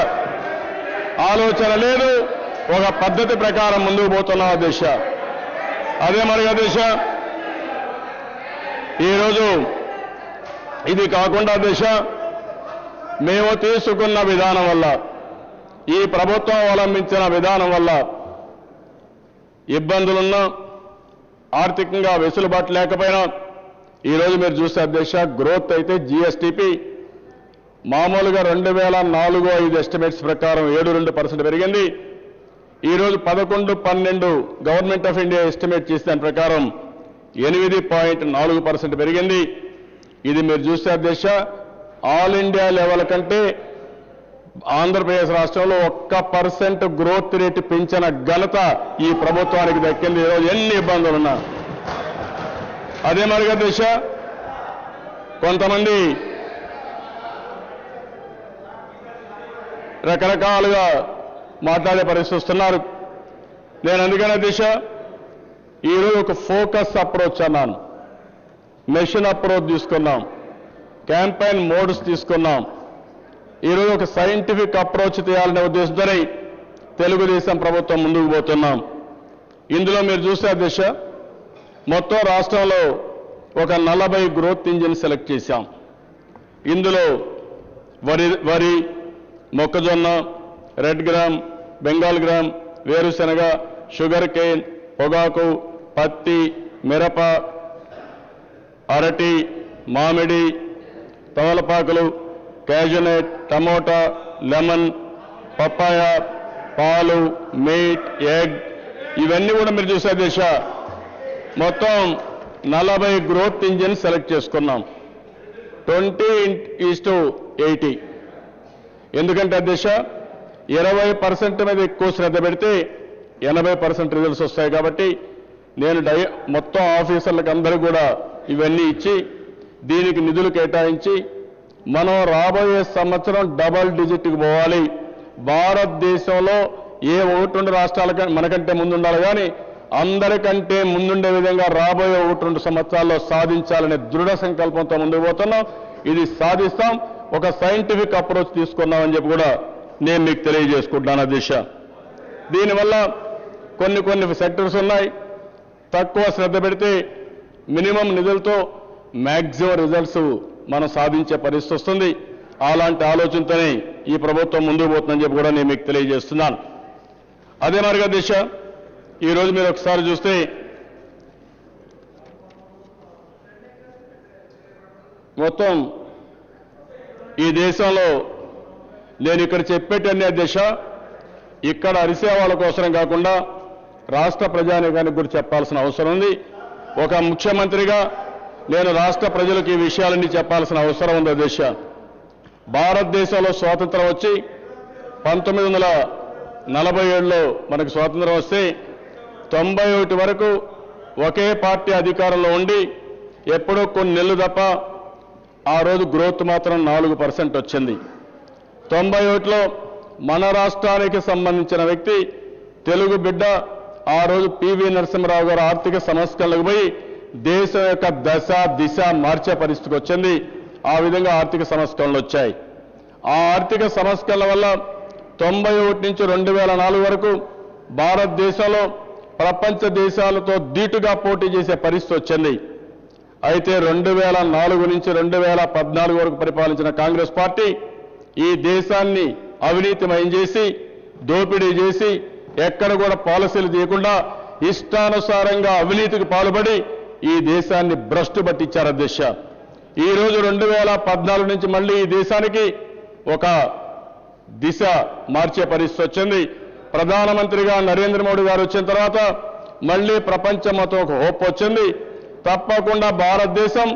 ఆలోచన లేదు, ఒక పద్ధతి ప్రకారం ముందుకు పోతున్నాం దిశ. అదే మరిగా దిశ, ఈరోజు ఇది కాకుండా దిశ, మేము తీసుకున్న విధానం వల్ల, ఈ ప్రభుత్వం అవలంబించిన విధానం వల్ల ఇబ్బందులున్నా, ఆర్థికంగా వెసులుబాటు లేకపోయినా ఈరోజు మీరు చూస్తే అధ్యక్ష, గ్రోత్ అయితే GSTP మామూలుగా 2004-05 ఎస్టిమేట్స్ ప్రకారం 7.2% పెరిగింది. ఈరోజు 11-12 గవర్నమెంట్ ఆఫ్ ఇండియా ఎస్టిమేట్ చేసిన దాని ప్రకారం 8.4% పెరిగింది. ఇది మీరు చూస్తే అధ్యక్ష, ఆల్ ఇండియా లెవెల్ కంటే ఆంధ్రప్రదేశ్ రాష్ట్రంలో 1% గ్రోత్ రేటు పెంచిన ఘనత ఈ ప్రభుత్వానికి దక్కింది. ఈరోజు ఎన్ని ఇబ్బందులున్నా. అదే మరిగా దిశ, కొంతమంది రకరకాలుగా మాట్లాడే పరిస్థితి వస్తున్నారు. నేను అందుకనే దిశ ఈరోజు ఒక ఫోకస్ అప్రోచ్ అన్నాను, మెషిన్ అప్రోచ్ తీసుకున్నాం, క్యాంపెయిన్ మోడ్స్ తీసుకున్నాం. ఈరోజు ఒక సైంటిఫిక్ అప్రోచ్ చేయాలనే ఉద్దేశంతో తెలుగుదేశం ప్రభుత్వం ముందుకు పోతున్నాం. ఇందులో మీరు చూసే దిశ, మొత్తం రాష్ట్రంలో ఒక 40 గ్రోత్ ఇంజిన్ సెలెక్ట్ చేశాం. ఇందులో వరి, మొక్కజొన్న, రెడ్ గ్రామ్, బెంగాల్ గ్రామ్, వేరుశెనగ, షుగర్ కేన్, పొగాకు, పత్తి, మిరప, అరటి, మామిడి, తమలపాకులు, క్యాజునట్, టమోటా, లెమన్, పప్పాయ, పాలు, మీట్, ఎగ్, ఇవన్నీ కూడా మీరు చూసే దిశ మొత్తం 40 గ్రోత్ ఇంజిన్ సెలెక్ట్ చేసుకున్నాం. 20:80. ఎందుకంటే అధ్యక్ష 20% మీద ఎక్కువ శ్రద్ధ పెడితే 80% రిజల్ట్స్ వస్తాయి. కాబట్టి నేను మొత్తం ఆఫీసర్లకు అందరూ కూడా ఇవన్నీ ఇచ్చి దీనికి నిధులు కేటాయించి మనం రాబోయే సంవత్సరం డబల్ డిజిట్కి పోవాలి. భారతదేశంలో ఏ 1-2 రాష్ట్రాల మనకంటే ముందుండాలి, కానీ అందరికంటే ముందుండే విధంగా రాబోయే 1-2 సంవత్సరాల్లో సాధించాలనే దృఢ సంకల్పంతో ముందుకు పోతున్నాం. ఇది సాధిస్తాం. ఒక సైంటిఫిక్ అప్రోచ్ తీసుకున్నామని చెప్పి కూడా నేను మీకు తెలియజేసుకుంటున్నాను అధ్యక్ష. దీనివల్ల కొన్ని సెక్టర్స్ ఉన్నాయి, తక్కువ శ్రద్ధ పెడితే మినిమం నిధులతో మ్యాక్సిమం రిజల్ట్స్ మనం సాధించే పరిస్థితి వస్తుంది. అలాంటి ఆలోచనతోనే ఈ ప్రభుత్వం ముందుకు పోతుందని చెప్పి కూడా నేను మీకు తెలియజేస్తున్నాను. అదే మరిగా దిశ ఈరోజు మీరు ఒకసారి చూస్తే మొత్తం ఈ దేశంలో నేను ఇక్కడ చెప్పేటన్ని దిశ ఇక్కడ అరిసే వాళ్ళ కోసం కాకుండా రాష్ట్ర ప్రజానీకానికి కూడా చెప్పాల్సిన అవసరం ఉంది. ఒక ముఖ్యమంత్రిగా నేను రాష్ట్ర ప్రజలకు ఈ విషయాలన్నీ చెప్పాల్సిన అవసరం ఉంది అధ్యక్ష. భారతదేశంలో స్వాతంత్రం వచ్చి 1947లో మనకు స్వాతంత్రం వస్తే 91 వరకు ఒకే పార్టీ అధికారంలో ఉండి ఎప్పుడో కొన్ని నెలలు తప్ప ఆ రోజు గ్రోత్ మాత్రం 4% వచ్చింది. 91లో మన రాష్ట్రానికి సంబంధించిన వ్యక్తి తెలుగు బిడ్డ ఆ రోజు పివి నరసింహరావు గారు ఆర్థిక సంస్కరణలకు పోయి దేశం యొక్క దశ దిశ మార్చే పరిస్థితికి వచ్చింది. ఆ విధంగా ఆర్థిక సంస్కరణలు వచ్చాయి. ఆ ఆర్థిక సంస్కరణల వల్ల 91 నుంచి 2004 వరకు భారతదేశంలో ప్రపంచ దేశాలతో ధీటుగా పోటీ చేసే పరిస్థితి వచ్చింది. అయితే 2004 నుంచి 2014 వరకు పరిపాలించిన కాంగ్రెస్ పార్టీ ఈ దేశాన్ని అవినీతిమయం చేసి దోపిడీ చేసి ఎక్కడ కూడా పాలసీలు చేయకుండా ఇష్టానుసారంగా అవినీతికి పాల్పడి ఈ దేశాన్ని భ్రష్టు పట్టించారు అధ్యక్ష. ఈ రోజు 2014 నుంచి మళ్ళీ ఈ దేశానికి ఒక దిశ మార్చే పరిస్థితి వచ్చింది. ప్రధానమంత్రిగా నరేంద్ర మోడీ గారు వచ్చిన తర్వాత మళ్ళీ ప్రపంచం మొత్తం ఒక హోప్ వచ్చింది. తప్పకుండా భారతదేశం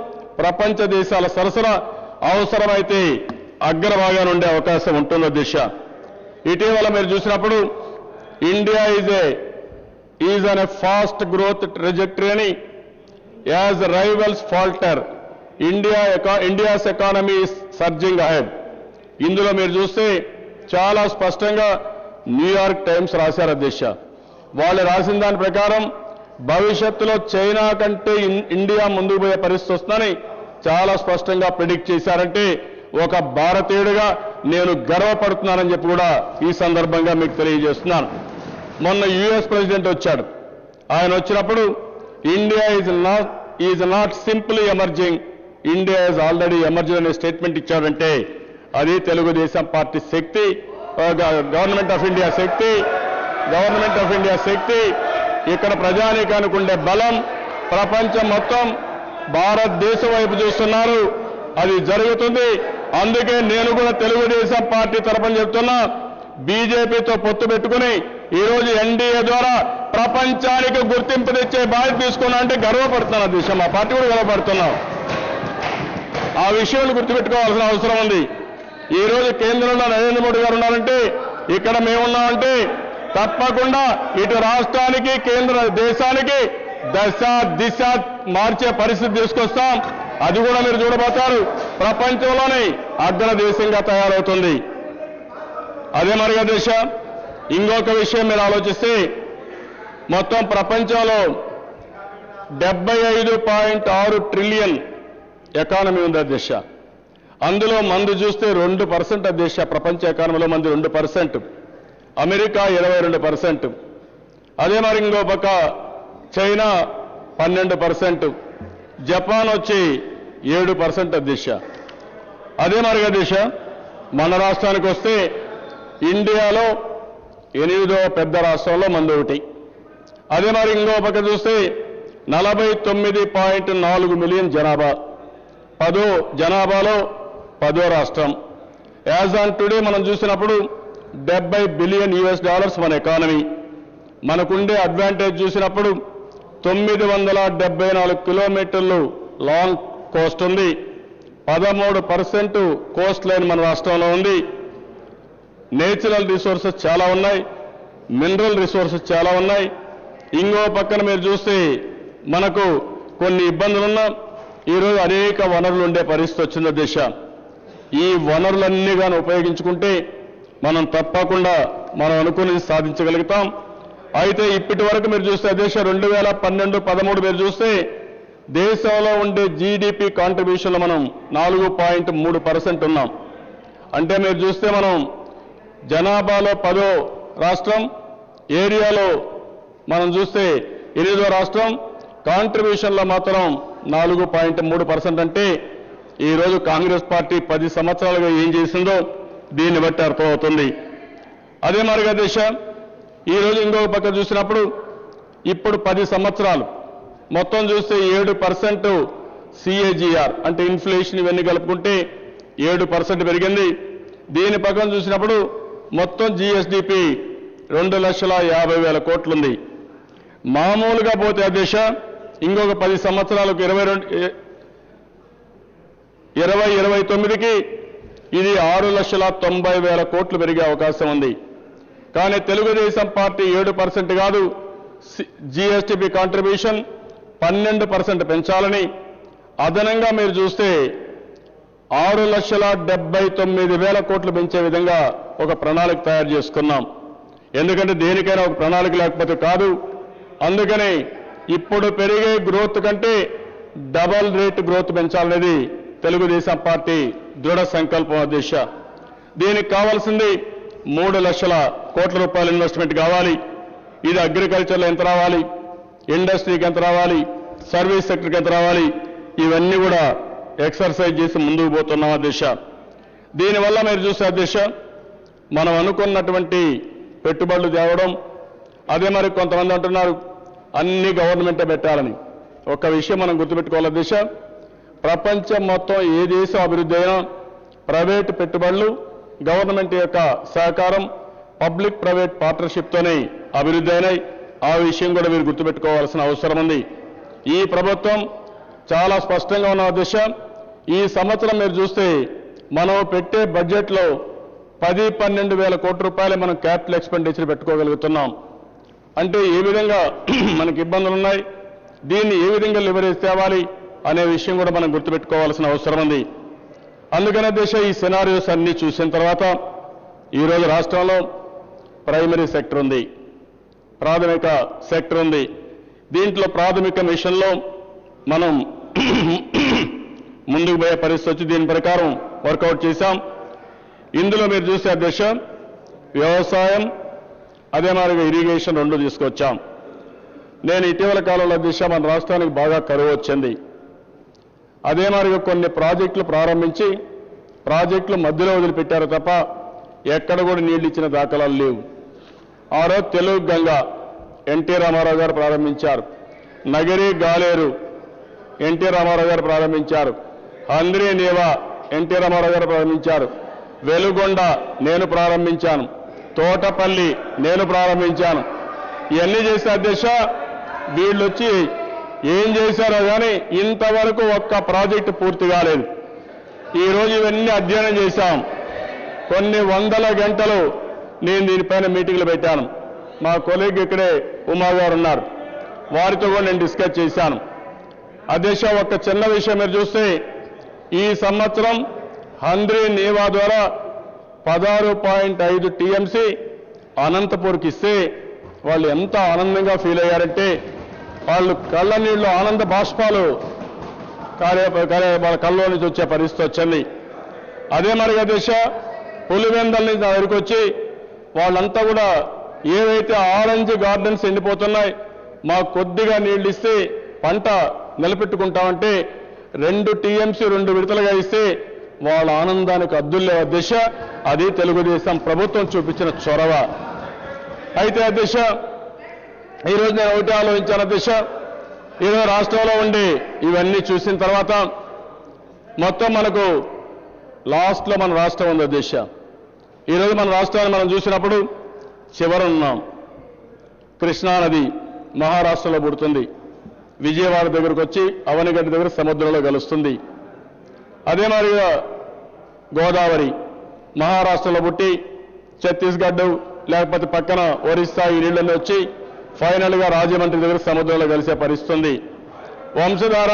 ప్రపంచ దేశాల సరసన అవసరమైతే అగ్రభాగాన ఉండే అవకాశం ఉంటుంది అధ్యక్ష. ఇటీవల మీరు చూసినప్పుడు India is on a fast growth trajectory అని as rivals falter India's economy is surging ahead. ఇందులో మీరు చూస్తే చాలా స్పష్టంగా న్యూయార్క్ టైమ్స్ రాశారు అధ్యక్ష. వాళ్ళు రాసిన దాని ప్రకారం భవిష్యత్తులో చైనా కంటే ఇండియా ముందుకు పోయే పరిస్థితి వస్తుందని చాలా స్పష్టంగా ప్రిడిక్ట్ చేశారంటే ఒక భారతీయుడిగా నేను గర్వపడుతున్నానని చెప్పి కూడా ఈ సందర్భంగా మీకు తెలియజేస్తున్నాను. మొన్న యుఎస్ ప్రెసిడెంట్ వచ్చాడు. ఆయన వచ్చినప్పుడు India is not simply emerging, India is already emerging అనే స్టేట్మెంట్ ఇచ్చాడంటే అది తెలుగుదేశం పార్టీ శక్తి, గవర్నమెంట్ ఆఫ్ ఇండియా శక్తి, ఇక్కడ ప్రజానీకానికి ఉండే బలం. ప్రపంచం మొత్తం భారతదేశం వైపు చూస్తున్నారు. అది జరుగుతుంది. అందుకే నేను కూడా తెలుగుదేశం పార్టీ తరఫున చెప్తున్నా, బీజేపీతో పొత్తు పెట్టుకుని ఈరోజు ఎన్డీఏ ద్వారా ప్రపంచానికి గుర్తింపు తెచ్చే బాధ్యత తీసుకున్నా అంటే గర్వపడుతున్నాను అధ్యక్ష. మా పార్టీ కూడా గర్వపడుతున్నాం. ఆ విషయాలు గుర్తుపెట్టుకోవాల్సిన అవసరం ఉంది. ఈ రోజు కేంద్రంలో నరేంద్ర మోడీ గారు ఉన్నారంటే ఇక్కడ మేమున్నామంటే తప్పకుండా ఇటు రాష్ట్రానికి కేంద్ర దేశానికి దశ దిశ మార్చే పరిస్థితి తీసుకొస్తాం. అది కూడా మీరు చూడబోతారు. ప్రపంచంలోనే అగ్ర దేశంగా తయారవుతుంది. అదే మరిగా దేశ ఇంకొక విషయం మీరు ఆలోచిస్తే మొత్తం ప్రపంచంలో 75.6 ట్రిలియన్ ఎకానమీ ఉంది అధ్యక్ష. అందులో మందు చూస్తే 2% అధ్యక్ష. ప్రపంచ ఎకానమీలో మంది 2%, అమెరికా 22%, అదే మరి ఇంకో పక్క చైనా 12%, జపాన్ వచ్చి 7% అధ్యక్ష. అదే మరిగా దేశ మన రాష్ట్రానికి వస్తే ఇండియాలో 8వ పెద్ద రాష్ట్రంలో మంది ఒకటి. అదే మరి ఇంకో పక్క చూస్తే 49.4 మిలియన్ జనాభా, జనాభాలో 10వ రాష్ట్రం. యాజ్ ఆన్ టుడే మనం చూసినప్పుడు $70 బిలియన్ మన ఎకానమీ. మనకుండే అడ్వాంటేజ్ చూసినప్పుడు 974 కిలోమీటర్లు లాంగ్ కోస్ట్ ఉంది. 13% కోస్ట్ లైన్ మన రాష్ట్రంలో ఉంది. నేచురల్ రిసోర్సెస్ చాలా ఉన్నాయి, మినరల్ రిసోర్సెస్ చాలా ఉన్నాయి. ఇంకో పక్కన మీరు చూస్తే మనకు కొన్ని ఇబ్బందులున్నా ఈరోజు అనేక వనరులు ఉండే పరిస్థితి వచ్చింది దేశ. ఈ వనరులన్నీ కానీ ఉపయోగించుకుంటే మనం తప్పకుండా మనం అనుకున్నది సాధించగలుగుతాం. అయితే ఇప్పటి వరకు మీరు చూస్తే దేశ 2012-13 మీరు చూస్తే దేశంలో ఉండే జీడీపీ కాంట్రిబ్యూషన్లో మనం 4.3% ఉన్నాం. అంటే మీరు చూస్తే మనం జనాభాలో 10వ రాష్ట్రం, ఏరియాలో మనం చూస్తే 8వ రాష్ట్రం, కాంట్రిబ్యూషన్లో మాత్రం 4.3% అంటే ఈరోజు కాంగ్రెస్ పార్టీ 10 సంవత్సరాలుగా ఏం చేసిందో దీన్ని బట్టి అర్థమవుతుంది. అదే మరిగా దేశ ఈరోజు ఇంకొక పక్క చూసినప్పుడు ఇప్పుడు 10 సంవత్సరాలు మొత్తం చూస్తే 7% CAGR అంటే ఇన్ఫ్లేషన్ ఇవన్నీ కలుపుకుంటే 7% పెరిగింది. దీని పక్కన చూసినప్పుడు మొత్తం GSDP 2,50,000 కోట్లుంది. మామూలుగా పోతే ఆ దేశ ఇంకొక 10 సంవత్సరాలకు 2029కి ఇది 6,90,000 కోట్లు పెరిగే అవకాశం ఉంది. కానీ తెలుగుదేశం పార్టీ 7% కాదు, GSDP కాంట్రిబ్యూషన్ 12% పెంచాలని అదనంగా మీరు చూస్తే 6,79,000 కోట్లు పెంచే విధంగా ఒక ప్రణాళిక తయారు చేసుకున్నాం. ఎందుకంటే దేనికైనా ఒక ప్రణాళిక లేకపోతే కాదు. అందుకని ఇప్పుడు పెరిగే గ్రోత్ కంటే డబల్ రేట్ గ్రోత్ పెంచాలనేది తెలుగుదేశం పార్టీ దృఢ సంకల్పం దిశ. దీనికి కావాల్సింది 3 లక్షల కోట్ల రూపాయల ఇన్వెస్ట్మెంట్ కావాలి. ఇది అగ్రికల్చర్లో ఎంత రావాలి, ఇండస్ట్రీకి ఎంత రావాలి, సర్వీస్ సెక్టర్కి ఎంత రావాలి, ఇవన్నీ కూడా ఎక్సర్సైజ్ చేసి ముందుకు పోతున్నాం దిశ. దీనివల్ల మీరు చూసే దిశ మనం అనుకున్నటువంటి పెట్టుబడులు తేవడం. అదే మరి కొంతమంది అంటున్నారు అన్ని గవర్నమెంటే పెట్టాలని. ఒక విషయం మనం గుర్తుపెట్టుకోవాలి దిశ, ప్రపంచం మొత్తం ఏ దేశం అభివృద్ధి అయినా ప్రైవేట్ పెట్టుబడులు గవర్నమెంట్ యొక్క సహకారం పబ్లిక్ ప్రైవేట్ పార్ట్నర్షిప్తోనే అభివృద్ధి అయినాయి. ఆ విషయం కూడా మీరు గుర్తుపెట్టుకోవాల్సిన అవసరం ఉంది. ఈ ప్రభుత్వం చాలా స్పష్టంగా ఉన్న దిశ. ఈ సంవత్సరం మీరు చూస్తే మనం పెట్టే బడ్జెట్లో 10-12 వేల కోట్ల రూపాయలు మనం క్యాపిటల్ ఎక్స్పెండిచర్ పెట్టుకోగలుగుతున్నాం. అంటే ఏ విధంగా మనకి ఇబ్బందులు ఉన్నాయి, దీన్ని ఏ విధంగా లివరేజ్ తేవాలి అనే విషయం కూడా మనం గుర్తుపెట్టుకోవాల్సిన అవసరం ఉంది. అందుకనే దేశ ఈ సినారియోస్ అన్ని చూసిన తర్వాత ఈరోజు రాష్ట్రంలో ప్రైమరీ సెక్టర్ ఉంది, ప్రాథమిక సెక్టర్ ఉంది. దీంట్లో ప్రాథమిక మిషన్లో మనం ముందుకు పోయే పరిస్థితి వచ్చి దీని ప్రకారం వర్కౌట్ చేశాం. ఇందులో మీరు చూసే దిశ వ్యవసాయం అదే మాదిరిగా ఇరిగేషన్ 2 తీసుకొచ్చాం. నేను ఇటీవల కాలంలో దిశ మన రాష్ట్రానికి బాగా కరువు వచ్చింది. అదే మాదిరిగా కొన్ని ప్రాజెక్టులు ప్రారంభించి ప్రాజెక్టులు మధ్యలో వదిలిపెట్టారు తప్ప ఎక్కడ కూడా నీళ్లు ఇచ్చిన దాఖలాలు లేవు. ఆ రోజు తెలుగు గంగ ఎన్టీ రామారావు గారు ప్రారంభించారు, నగరి గాలేరు ఎన్టీ రామారావు గారు ప్రారంభించారు, హంద్రీ నీవా ఎన్టీ రామారావు గారు ప్రారంభించారు, వెలుగొండ నేను ప్రారంభించాను, తోటపల్లి నేను ప్రారంభించాను. ఇవన్నీ చేసే అధ్యక్ష వీళ్ళు వచ్చి ఏం చేశారో కానీ ఇంతవరకు ఒక్క ప్రాజెక్టు పూర్తి కాలేదు. ఈరోజు ఇవన్నీ అధ్యయనం చేశాం. కొన్ని వందల గంటలు నేను దీనిపైన మీటింగ్లు పెట్టాను. మా కొలీగ్ ఇక్కడే ఉమా గారు ఉన్నారు, వారితో కూడా నేను డిస్కస్ చేశాను. అధ్యక్ష ఒక చిన్న విషయం మీరు చూస్తే ఈ సంవత్సరం హంద్రీ నీవా ద్వారా 16.5 TMC అనంతపూర్కి ఇస్తే వాళ్ళు ఎంత ఆనందంగా ఫీల్ అయ్యారంటే వాళ్ళు కళ్ళ నీళ్ళు ఆనంద బాష్పాలు వాళ్ళ కళ్ళలో నుంచి వచ్చే పరిస్థితి వచ్చింది. అదే మరిగా దిశ పులివెందల నుంచి నా దగ్గరికి వచ్చి వాళ్ళంతా కూడా ఏవైతే ఆరెంజ్ గార్డెన్స్ ఎండిపోతున్నాయి మాకు కొద్దిగా నీళ్ళు ఇస్తే పంట నిలబెట్టుకుంటామంటే 2 TMC 2 విడతలుగా ఇస్తే వాళ్ళ ఆనందానికి అద్దులే దిశ. అది తెలుగుదేశం ప్రభుత్వం చూపించిన చొరవ. అయితే దిశ ఈరోజు నేను ఒకటి ఆలోచించాను దిశ, ఈరోజు రాష్ట్రంలో ఉండి ఇవన్నీ చూసిన తర్వాత మొత్తం మనకు లాస్ట్లో మన రాష్ట్రం ఉంది దిశ. ఈరోజు మన రాష్ట్రాన్ని మనం చూసినప్పుడు చివరన్నాం. కృష్ణానది మహారాష్ట్రలో పుడుతుంది, విజయవాడ దగ్గరకు వచ్చి అవనిగడ్డ దగ్గర సముద్రంలో కలుస్తుంది. అదే మాదిరిగా గోదావరి మహారాష్ట్రలో పుట్టి ఛత్తీస్గఢ్ లేకపోతే పక్కన ఒరిస్సా ఈ నీళ్ళల్లో వచ్చి ఫైనల్గా రాజమండ్రి దగ్గర సముద్రంలో కలిసే పరిస్థితుంది. వంశధార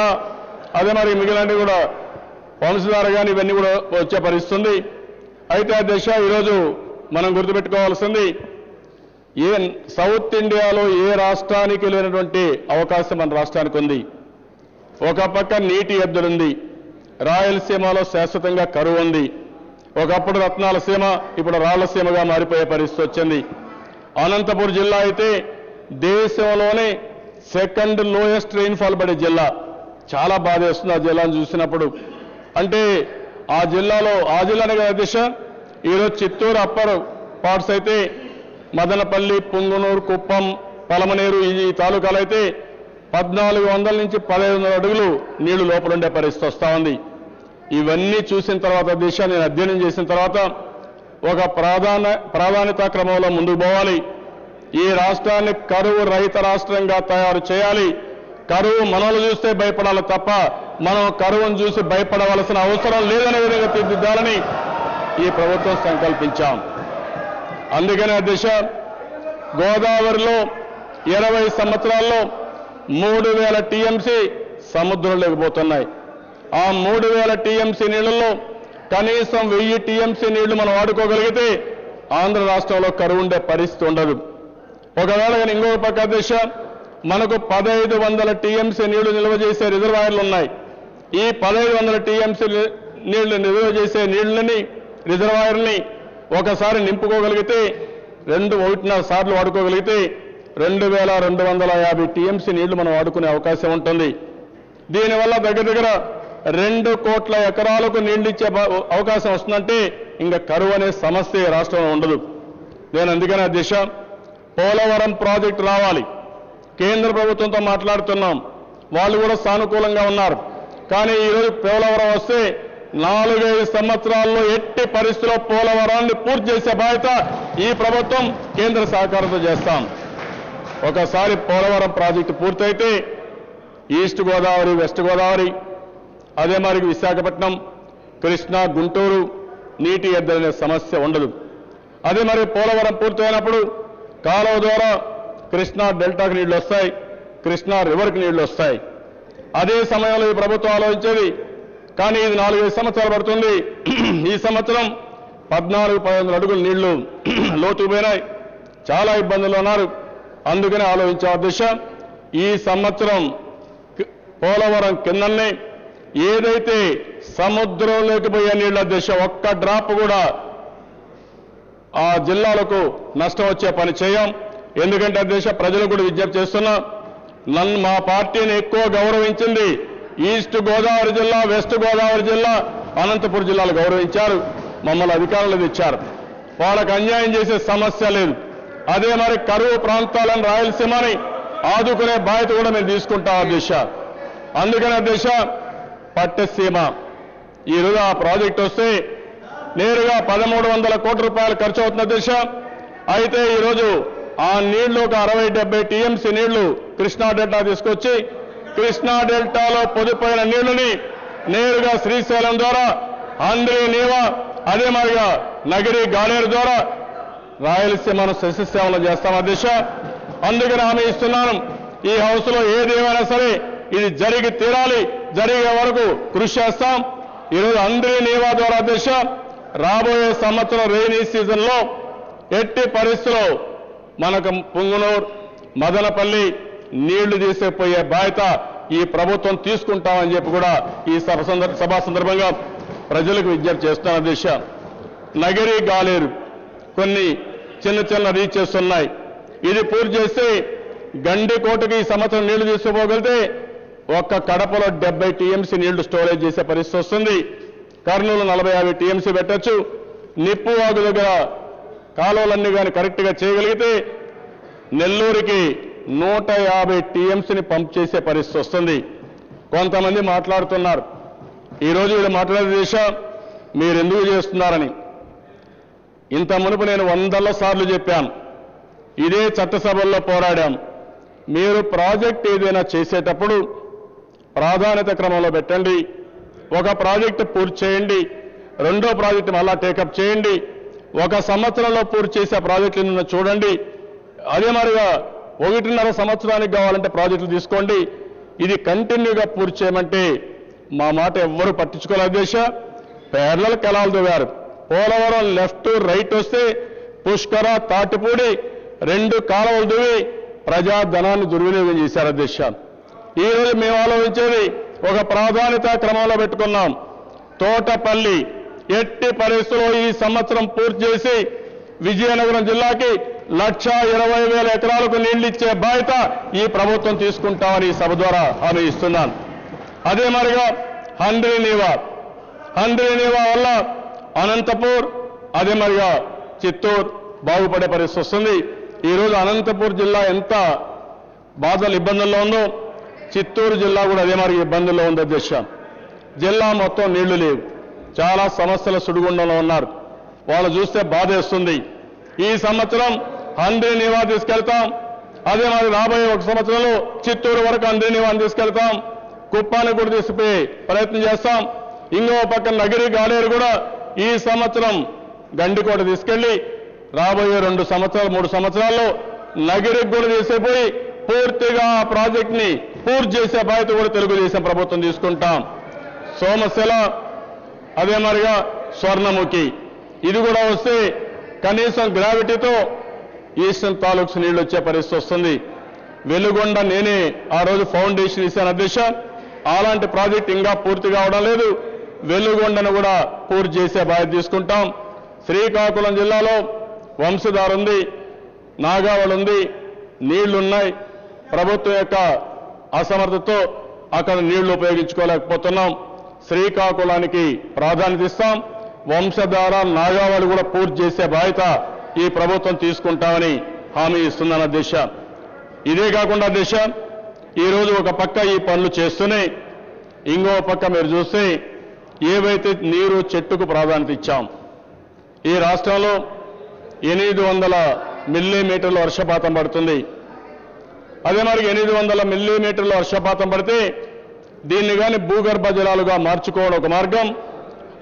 అదే మరి మిగిలినవి కూడా వంశధార కానీ ఇవన్నీ కూడా వచ్చే పరిస్థితుంది. అయితే ఆ దిశ ఈరోజు మనం గుర్తుపెట్టుకోవాల్సింది సౌత్ ఇండియాలో ఏ రాష్ట్రానికి లేనటువంటి అవకాశం మన రాష్ట్రానికి ఉంది. ఒక పక్క నీటి ఎద్దడుంది, రాయలసీమలో శాశ్వతంగా కరువు ఉంది. ఒకప్పుడు రత్నాల సీమ ఇప్పుడు రాళ్లసీమగా మారిపోయే పరిస్థితి వచ్చింది. అనంతపురం జిల్లా అయితే దేశంలోనే సెకండ్ లోయెస్ట్ రెయిన్ఫాల్ పడే జిల్లా. చాలా బాధేస్తుంది ఆ జిల్లాను చూసినప్పుడు. అంటే ఆ జిల్లానే కదా దిశ ఈరోజు చిత్తూరు అప్పర్ పార్ట్స్ అయితే మదనపల్లి, పుంగనూరు, కుప్పం, పలమనేరు ఈ తాలూకాలు అయితే 1400 నుంచి 1500 అడుగులు నీళ్లు లోపల ఉండే పరిస్థితి వస్తూ ఉంది. ఇవన్నీ చూసిన తర్వాత దిశ నేను అధ్యయనం చేసిన తర్వాత ఒక ప్రాధాన్యతా క్రమంలో ముందుకు పోవాలి. ఈ రాష్ట్రాన్ని కరువు రహిత రాష్ట్రంగా తయారు చేయాలి. కరువు మనల్ని చూస్తే భయపడాలి తప్ప మనం కరువును చూసి భయపడవలసిన అవసరం లేదనే విధంగా తీర్చిదిద్దాలని ఈ ప్రభుత్వం సంకల్పించాం. అందుకనే దిశ గోదావరిలో 20 సంవత్సరాల్లో 3000 టీఎంసీ సముద్రంలోకి పోతున్నాయి. ఆ 3000 టీఎంసీ నీళ్లలో కనీసం 1000 టీఎంసీ నీళ్లు మనం వాడుకోగలిగితే ఆంధ్ర రాష్ట్రంలో కరువు ఉండే పరిస్థితి ఉండదు. ఒకవేళ ఇంకొక పక్క దిశ మనకు 1500 టీఎంసీ నీళ్లు నిల్వ చేసే రిజర్వాయర్లు ఉన్నాయి. ఈ 1500 టీఎంసీ నీళ్లు నిల్వ చేసే నీళ్లని రిజర్వాయర్ని ఒకసారి నింపుకోగలిగితే 1.5 సార్లు వాడుకోగలిగితే 2250 టీఎంసీ నీళ్లు మనం వాడుకునే అవకాశం ఉంటుంది. దీనివల్ల దగ్గర 2 కోట్ల ఎకరాలకు నీళ్లు ఇచ్చే అవకాశం వస్తుందంటే ఇంకా కరువు అనే సమస్య రాష్ట్రంలో ఉండదు. నేను అందుకనే దిశ పోలవరం ప్రాజెక్టు రావాలి. కేంద్ర ప్రభుత్వంతో మాట్లాడుతున్నాం, వాళ్ళు కూడా సానుకూలంగా ఉన్నారు. కానీ ఈరోజు పోలవరం వస్తే 4-5 సంవత్సరాల్లో ఎట్టి పరిస్థితుల్లో పోలవరాన్ని పూర్తి చేసే బాధ్యత ఈ ప్రభుత్వం కేంద్ర సహకారంతో చేస్తాం. ఒకసారి పోలవరం ప్రాజెక్టు పూర్తయితే ఈస్ట్ గోదావరి, వెస్ట్ గోదావరి, అదే మరి విశాఖపట్నం, కృష్ణా, గుంటూరు నీటి ఎద్దడనే సమస్య ఉండదు. అదే మరి పోలవరం పూర్తయినప్పుడు కాలువ ద్వారా కృష్ణా డెల్టాకు నీళ్లు వస్తాయి, కృష్ణా రివర్కి నీళ్లు వస్తాయి. అదే సమయంలో ఈ ప్రభుత్వం ఆలోచించేది, కానీ ఇది 4-5 సంవత్సరాలు పడుతుంది. ఈ సంవత్సరం 1400-1500 అడుగులు నీళ్లు లోతు పోయినాయి, చాలా ఇబ్బందులు ఉన్నారు. అందుకనే ఆలోచించే దిశ ఈ సంవత్సరం పోలవరం కిందనే ఏదైతే సముద్రంలోకి పోయే నీళ్ల దిశ ఒక్క డ్రాప్ కూడా ఆ జిల్లాలకు నష్టం వచ్చే పని చేయం. ఎందుకంటే ఆ దేశ ప్రజలకు కూడా విజ్ఞప్తి చేస్తున్నా, మా పార్టీని ఎక్కువ గౌరవించింది ఈస్ట్ గోదావరి జిల్లా, వెస్ట్ గోదావరి జిల్లా, అనంతపురం జిల్లాలు గౌరవించారు, మమ్మల్ని అధికారులకు ఇచ్చారు. వాళ్ళకు అన్యాయం చేసే సమస్య లేదు. అదే మరి కరువు ప్రాంతాలను రాయలసీమని ఆదుకునే బాధ్యత కూడా మేము తీసుకుంటాం ఆ దిశ. అందుకని ఆ దిశ పట్టసీమ ఈరోజు ఆ ప్రాజెక్టు వస్తే నేరుగా 1300 కోట్ల రూపాయలు ఖర్చు అవుతున్న దిశ. అయితే ఈరోజు ఆ నీళ్లు ఒక 60-70 టీఎంసీ నీళ్లు కృష్ణా డెల్టా తీసుకొచ్చి కృష్ణా డెల్టాలో పొదిపోయిన నీళ్లని నేరుగా శ్రీశైలం ద్వారా ఆంధ్రీ నీవా అదే మాదిరిగా నగిరి గాలేరు ద్వారా రాయలసీమను సస్యశ్యామలం చేస్తాం ఆ దిశ. అందుకని హామీ ఇస్తున్నాను, ఈ హౌస్లో ఏదేమైనా సరే ఇది జరిగి తీరాలి, జరిగే వరకు కృషి చేస్తాం. ఈరోజు ఆంధ్రీ నీవా ద్వారా దిశ రాబోయే సంవత్సరం రెయినీ సీజన్లో ఎట్టి పరిస్థితుల్లో మనకు పుంగనూరు, మదనపల్లి నీళ్లు తీసేపోయే బాధ్యత ఈ ప్రభుత్వం తీసుకుంటామని చెప్పి కూడా ఈ సభా సందర్భంగా ప్రజలకు విజ్ఞప్తి చేస్తున్న దిశ. నగిరి గాలేరు కొన్ని చిన్న రీచెస్ ఉన్నాయి. ఇది పూర్తి చేస్తే గండికోటకి ఈ సంవత్సరం నీళ్లు తీసుకుపోగలిగితే ఒక్క కడపలో 70 టీఎంసీ నీళ్లు స్టోరేజ్ చేసే పరిస్థితి వస్తుంది. కర్నూలు 40-50 టీఎంసీ పెట్టచ్చు. నిప్పు వాగు దగ్గర కాలువలన్నీ కానీ కరెక్ట్గా చేయగలిగితే నెల్లూరుకి 150 టీఎంసీని పంప్ చేసే పరిస్థితి వస్తుంది. కొంతమంది మాట్లాడుతున్నారు, ఈరోజు వీళ్ళు మాట్లాడే దిశ మీరు ఎందుకు చేస్తున్నారని. ఇంత మునుపు నేను 100 సార్లు చెప్పాను, ఇదే చట్టసభల్లో పోరాడాం. మీరు ప్రాజెక్ట్ ఏదైనా చేసేటప్పుడు ప్రాధాన్యత క్రమంలో పెట్టండి. ఒక ప్రాజెక్టు పూర్తి చేయండి, రెండో ప్రాజెక్టు మళ్ళా టేకప్ చేయండి, ఒక సంవత్సరంలో పూర్తి చేసే ప్రాజెక్టులను చూడండి. అదే మరిగా 1.5 సంవత్సరానికి కావాలంటే ప్రాజెక్టులు తీసుకోండి. ఇది కంటిన్యూగా పూర్తి చేయమంటే మా మాట ఎవ్వరూ పట్టించుకోలేదు. దేశ పేర్లల కెనాల్ దువ్వారు. పోలవరం లెఫ్ట్ రైట్ వస్తే పుష్కర తాటిపూడి 2 కాలువలు దువ్వి ప్రజాధనాన్ని దుర్వినియోగం చేశారు. అధ్యక్ష, ఈరోజు మేము ఆలోచించేది ఒక ప్రాధాన్యత క్రమంలో పెట్టుకున్నాం. తోటపల్లి ఎట్టి పరిస్థితుల్లో ఈ సంవత్సరం పూర్తి చేసి విజయనగరం జిల్లాకి 1,20,000 ఎకరాలకు నీళ్లు ఇచ్చే బాధ్యత ఈ ప్రభుత్వం తీసుకుంటామని ఈ సభ ద్వారా హామీ ఇస్తున్నాను. అదే మరిగా హంద్రీనీవా వల్ల అనంతపూర్ అదే మరిగా చిత్తూరు బాగుపడే పరిస్థితి వస్తుంది. ఈరోజు అనంతపూర్ జిల్లా ఎంత బాధలు ఇబ్బందుల్లో ఉందో చిత్తూరు జిల్లా కూడా అదే మరి ఇబ్బందుల్లో ఉంది. అధ్యక్ష, జిల్లా మొత్తం నీళ్లు లేవు, చాలా సమస్యల సుడిగుండంలో ఉన్నారు. వాళ్ళు చూస్తే బాధేస్తుంది. ఈ సంవత్సరం హంద్రీనీవా తీసుకెళ్తాం. అదే మరి రాబోయే 1 సంవత్సరంలో చిత్తూరు వరకు హంద్రీనీవాని తీసుకెళ్తాం. కుప్పాన్ని కూడా తీసుకుపోయే ప్రయత్నం చేస్తాం. ఇంకో పక్క నగిరి గాలేరు కూడా ఈ సంవత్సరం గండికోట తీసుకెళ్లి రాబోయే 2 సంవత్సరాలు 3 సంవత్సరాల్లో నగిరికి కూడా తీసుకుపోయి పూర్తిగా ఆ ప్రాజెక్ట్ని పూర్తి చేసే బాధ్యత కూడా తెలుగుదేశం ప్రభుత్వం తీసుకుంటాం. సోమశిల అదే మరిగా స్వర్ణముఖి ఇది కూడా వస్తే కనీసం గ్రావిటీతో ఈస్టర్న్ తాలూక్స్ నీళ్లు వచ్చే పరిస్థితి వస్తుంది. వెలుగొండ నేనే ఆ రోజు ఫౌండేషన్ ఇచ్చాను. అధ్యక్ష, అలాంటి ప్రాజెక్ట్ ఇంకా పూర్తి కావడం లేదు. వెలుగొండను కూడా పూర్తి చేసే బాధ్యత తీసుకుంటాం. శ్రీకాకుళం జిల్లాలో వంశధార ఉంది, నాగావళి ఉంది, నీళ్లున్నాయి. ప్రభుత్వం యొక్క అసమర్థతతో అక్కడ నీళ్లు ఉపయోగించుకోలేకపోతున్నాం. శ్రీకాకుళానికి ప్రాధాన్యత ఇస్తాం. వంశధార నాగావళి కూడా పూర్తి చేసే బాధ్యత ఈ ప్రభుత్వం తీసుకుంటామని హామీ ఇస్తున్నాను. అధ్యక్ష, ఇదే కాకుండా అధ్యక్ష, ఈరోజు ఒక పక్క ఈ పనులు చేస్తూనే ఇంకో పక్క మీరు చూస్తే ఏవైతే నీరు చెట్టుకు ప్రాధాన్యత ఇచ్చాం, ఈ రాష్ట్రంలో 800 మిల్లీమీటర్ల వర్షపాతం పడుతుంది. అదే మరి 800 మిల్లీమీటర్ల వర్షపాతం పడితే దీన్ని కానీ భూగర్భ జలాలుగా మార్చుకోవడం ఒక మార్గం,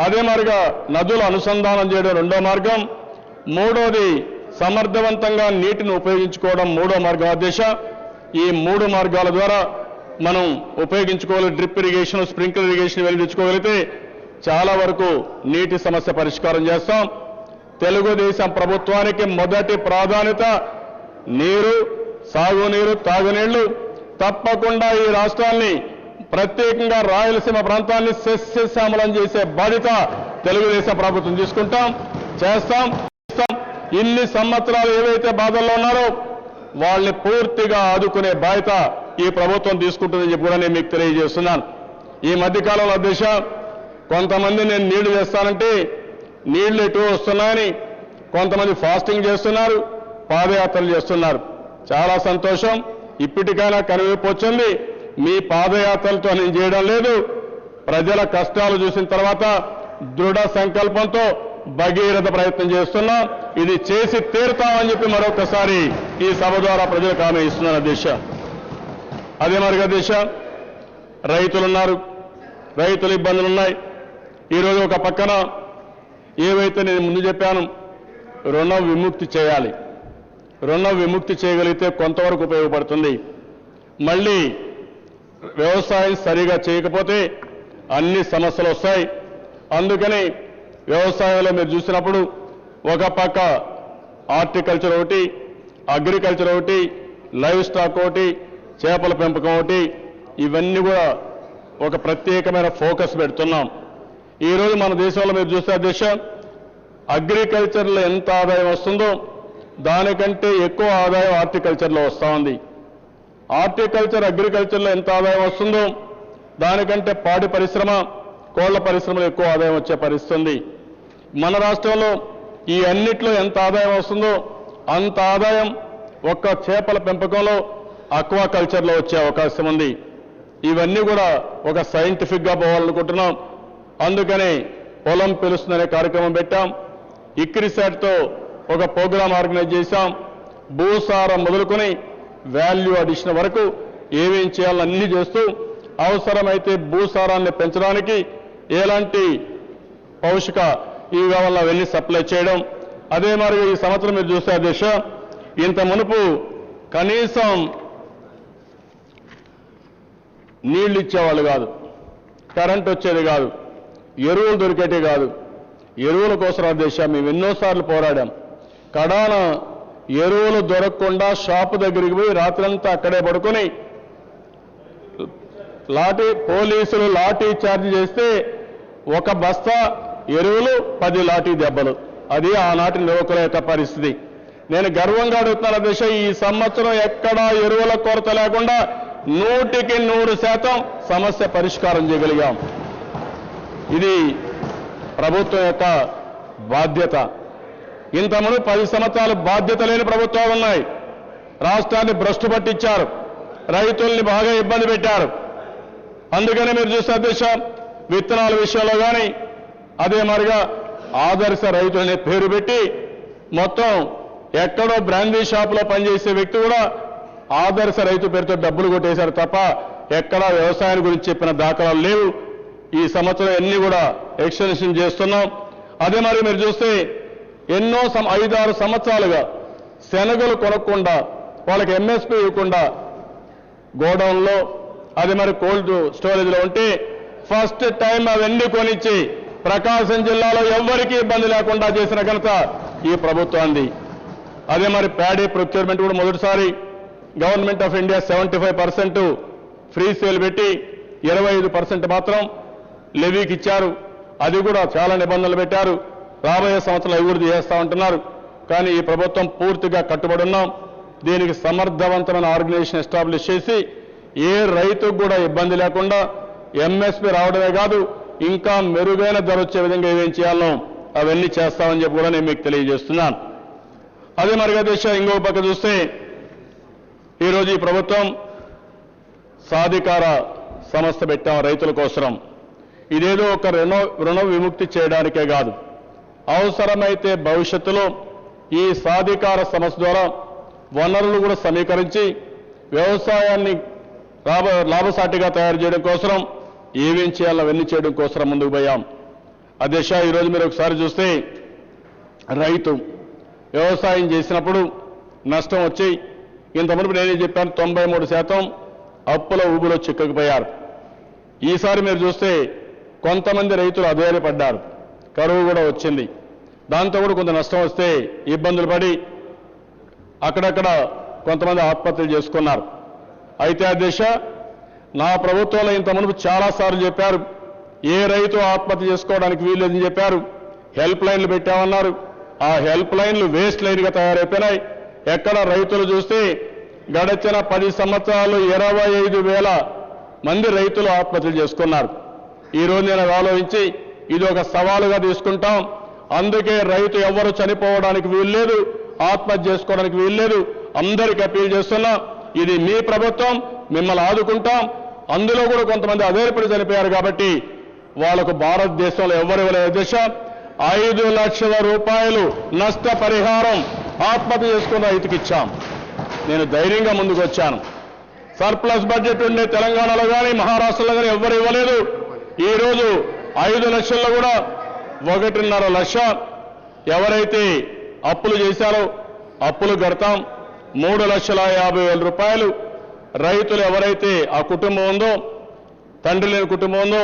అదే మరిగా నదుల అనుసంధానం చేయడం రెండో మార్గం, మూడోది సమర్థవంతంగా నీటిని ఉపయోగించుకోవడం మూడో మార్గం. అధ్యక్ష, ఈ 3 మార్గాల ద్వారా మనం ఉపయోగించుకోవాలి. డ్రిప్ ఇరిగేషన్, స్ప్రింక్లర్ ఇరిగేషన్ వెలిగించుకోగలిగితే చాలా వరకు నీటి సమస్య పరిష్కారం చేస్తాం. తెలుగుదేశం ప్రభుత్వానికి మొదటి ప్రాధాన్యత నీరు, సాగునీరు, తాగునీళ్లు. తప్పకుండా ఈ రాష్ట్రాన్ని ప్రత్యేకంగా రాయలసీమ ప్రాంతాన్ని సస్యశ్యామలం చేసే బాధ్యత తెలుగుదేశం ప్రభుత్వం తీసుకుంటాం, చేస్తాం. ఇన్ని సంవత్సరాలు ఏవైతే బాధల్లో ఉన్నారో వాళ్ళని పూర్తిగా ఆదుకునే బాధ్యత ఈ ప్రభుత్వం తీసుకుంటుందని చెప్పి కూడా నేను మీకు తెలియజేస్తున్నాను. ఈ మధ్యకాలంలో అధ్యక్ష, కొంతమంది నేను నీళ్లు చేస్తానంటే నీళ్లు ఎటు వస్తున్నాయని కొంతమంది ఫాస్టింగ్ చేస్తున్నారు, పాదయాత్రలు చేస్తున్నారు. చాలా సంతోషం. ఇప్పటికైనా కనువిప్పు వచ్చింది. మీ పాదయాత్రలతో నేను చేయడం లేదు. ప్రజల కష్టాలు చూసిన తర్వాత దృఢ సంకల్పంతో భగీరథ ప్రయత్నం చేస్తున్నాం. ఇది చేసి తీరుతామని చెప్పి మరొకసారి ఈ సభ ద్వారా ప్రజలకు హామీ ఇస్తున్నాను. అధ్యక్ష, అదే మరిగా అధ్యక్ష, రైతులున్నారు, రైతుల ఇబ్బందులున్నాయి. ఈరోజు ఒక పక్కన ఏవైతే నేను ముందు చెప్పాను రుణ విముక్తి చేయాలి. రుణ విముక్తి చేయగలిగితే కొంతవరకు ఉపయోగపడుతుంది. మళ్ళీ వ్యవసాయం సరిగా చేయకపోతే అన్ని సమస్యలు వస్తాయి. అందుకని వ్యవసాయంలో మీరు చూసినప్పుడు ఒక పక్క హార్టికల్చర్ ఒకటి, అగ్రికల్చర్ ఒకటి, లైవ్ స్టాక్ ఒకటి, చేపల పెంపకం ఒకటి, ఇవన్నీ కూడా ఒక ప్రత్యేకమైన ఫోకస్ పెడుతున్నాం. ఈరోజు మన దేశంలో మీరు చూస్తే అధ్యక్ష, అగ్రికల్చర్లో ఎంత ఆదాయం వస్తుందో దానికంటే ఎక్కువ ఆదాయం హార్టికల్చర్లో వస్తూ ఉంది. హార్టికల్చర్ అగ్రికల్చర్లో ఎంత ఆదాయం వస్తుందో దానికంటే పాడి పరిశ్రమ, కోళ్ల పరిశ్రమలో ఎక్కువ ఆదాయం వచ్చే పరిస్థితి ఉంది. మన రాష్ట్రంలో ఈ అన్నిట్లో ఎంత ఆదాయం వస్తుందో అంత ఆదాయం ఒక్క చేపల పెంపకంలో, అక్వాకల్చర్లో వచ్చే అవకాశం ఉంది. ఇవన్నీ కూడా ఒక సైంటిఫిక్గా పోవాలనుకుంటున్నాం. అందుకని పొలం పిలుస్తుందనే కార్యక్రమం పెట్టాం. ఇక్రిసాట్తో ఒక ప్రోగ్రాం ఆర్గనైజ్ చేశాం. భూసారం మొదలుకొని వాల్యూ అడిషన్ వరకు ఏమేం చేయాలో అన్నీ చేస్తూ అవసరమైతే భూసారాన్ని పెంచడానికి ఎలాంటి పౌష్టిక ఇవి కావాలో అవన్నీ సప్లై చేయడం. అదే మరి ఈ సంవత్సరం మీరు చూస్తే అధ్యక్ష, ఇంత మునుపు కనీసం నీళ్లు ఇచ్చేవాళ్ళు కాదు, కరెంట్ వచ్చేది కాదు, ఎరువులు దొరికేటి కాదు. ఎరువుల కోసం అధ్యక్ష మేము ఎన్నోసార్లు పోరాడాం. కడాన ఎరువులు దొరకకుండా షాపు దగ్గరికి పోయి రాత్రంతా అక్కడే పడుకొని పోలీసులు లాఠీ చార్జ్ చేస్తే ఒక బస్తా ఎరువులు 10 లాఠీ దెబ్బలు. అది ఆనాటి యువకుల యొక్క పరిస్థితి. నేను గర్వంగా అడుగుతున్నాను అధ్యక్ష, ఈ సంవత్సరం ఎక్కడా ఎరువుల కొరత లేకుండా 100% సమస్య పరిష్కారం చేయగలిగాం. ఇది ప్రభుత్వం యొక్క బాధ్యత. ఇంతకుముందు 10 సంవత్సరాలు బాధ్యత లేని ప్రభుత్వాలు ఉన్నాయి. రాష్ట్రాన్ని భ్రష్టు పట్టించారు, రైతుల్ని బాగా ఇబ్బంది పెట్టారు. అందుకని మీరు చూస్తే అధ్యక్ష, విత్తనాల విషయంలో కానీ అదే మరిగా ఆదర్శ రైతులనే పేరు పెట్టి మొత్తం ఎక్కడో బ్రాండీ షాపులో పనిచేసే వ్యక్తి కూడా ఆదర్శ రైతు పేరుతో డబ్బులు కొట్టేశారు తప్ప ఎక్కడా వ్యవసాయం గురించి చెప్పిన దాఖలాలు లేవు. ఈ సంవత్సరం ఎన్ని కూడా ఎక్స్టెన్షన్ చేస్తున్నాం. అదే మరి మీరు చూస్తే ఎన్నో 5-6 సంవత్సరాలుగా శనగలు కొనకుండా వాళ్ళకి ఎంఎస్పీ ఇవ్వకుండా గోడౌన్లో అది మరి కోల్డ్ స్టోరేజ్లో ఉంటే ఫస్ట్ టైం అవన్నీ కొనిచ్చి ప్రకాశం జిల్లాలో ఎవ్వరికీ ఇబ్బంది లేకుండా చేసిన ఘనత ఈ ప్రభుత్వాన్ని. అదే మరి ప్యాడీ ప్రొక్యూర్మెంట్ కూడా మొదటిసారి government of India 75% free sale పెట్టి 25% మాత్రం లెవీకి ఇచ్చారు. అది కూడా చాలా నిబంధనలు పెట్టారు. రాబోయే సంవత్సరాలు అభివృద్ధి చేస్తా ఉంటున్నారు. కానీ ఈ ప్రభుత్వం పూర్తిగా కట్టుబడి ఉన్నాం. దీనికి సమర్థవంతమైన ఆర్గనైజేషన్ ఎస్టాబ్లిష్ చేసి ఏ రైతుకు కూడా ఇబ్బంది లేకుండా ఎంఎస్పీ రావడమే కాదు, ఇంకా మెరుగైన ధర వచ్చే విధంగా ఏమేం చేయాలో అవన్నీ చేస్తామని చెప్పి కూడా నేను మీకు తెలియజేస్తున్నాను. అదే మరిగా దేశ ఇంకొక పక్క చూస్తే ఈరోజు ఈ ప్రభుత్వం సాధికార సంస్థ పెట్టాం రైతుల కోసం. ఇదేదో ఒక రుణ విముక్తి చేయడానికే కాదు, అవసరమైతే భవిష్యత్తులో ఈ సాధికార సంస్థ ద్వారా వనరులు కూడా సమీకరించి వ్యవసాయాన్ని లాభసాటిగా తయారు చేయడం కోసం ఏమేం చేయాలో అవన్నీ చేయడం కోసం ముందుకు పోయాం. అధ్యక్ష, ఈరోజు మీరు ఒకసారి చూస్తే రైతు వ్యవసాయం చేసినప్పుడు నష్టం వచ్చి ఇంతకుముందు నేనే చెప్పాను 93% అప్పుల ఊబిలో చిక్కుకుపోయారు. ఈసారి మీరు చూస్తే కొంతమంది రైతులు అధైర్యపడ్డారు, కరువు కూడా వచ్చింది. దాంతో కూడా కొంత నష్టం వస్తే ఇబ్బందులు పడి అక్కడక్కడ కొంతమంది ఆత్మహత్యలు చేసుకున్నారు. అయితే అధ్యక్ష, నా ప్రభుత్వంలో ఇంత మునుపు చాలాసార్లు చెప్పారు, ఏ రైతు ఆత్మహత్య చేసుకోవడానికి వీల్లేదని చెప్పారు. హెల్ప్ లైన్లు పెట్టామన్నారు. ఆ హెల్ప్ లైన్లు వేస్ట్ లైన్గా తయారైపోయినాయి. ఎక్కడ రైతులు చూస్తే గడిచిన 10 సంవత్సరాలు 25,000 మంది రైతులు ఆత్మహత్యలు చేసుకున్నారు. ఈరోజు నేను ఆలోచించి ఇది ఒక సవాలుగా తీసుకుంటాం. అందుకే రైతు ఎవరు చనిపోవడానికి వీల్లేదు, ఆత్మహత్య చేసుకోవడానికి వీల్లేదు. అందరికీ అప్పీల్ చేస్తున్నా, ఇది మీ ప్రభుత్వం, మిమ్మల్ని ఆదుకుంటాం. అందులో కూడా కొంతమంది అధైర్యపడి చనిపోయారు కాబట్టి వాళ్లకు భారతదేశంలో ఎవరు ఇవ్వలేదు దిశ 5 లక్షల రూపాయలు నష్టపరిహారం ఆత్మహత్య చేసుకున్న రైతుకి ఇచ్చాం. నేను ధైర్యంగా ముందుకు వచ్చాను. సర్ప్లస్ బడ్జెట్ ఉండే తెలంగాణలో కానీ మహారాష్ట్రలో కానీ ఎవరు ఇవ్వలేదు. ఈరోజు 5 లక్షల్లో కూడా 1.5 లక్ష ఎవరైతే అప్పులు చేశారో అప్పులు కడతాం. 3,50,000 రూపాయలు రైతులు ఎవరైతే ఆ కుటుంబం ఉందో, తండ్రి లేని కుటుంబం ఉందో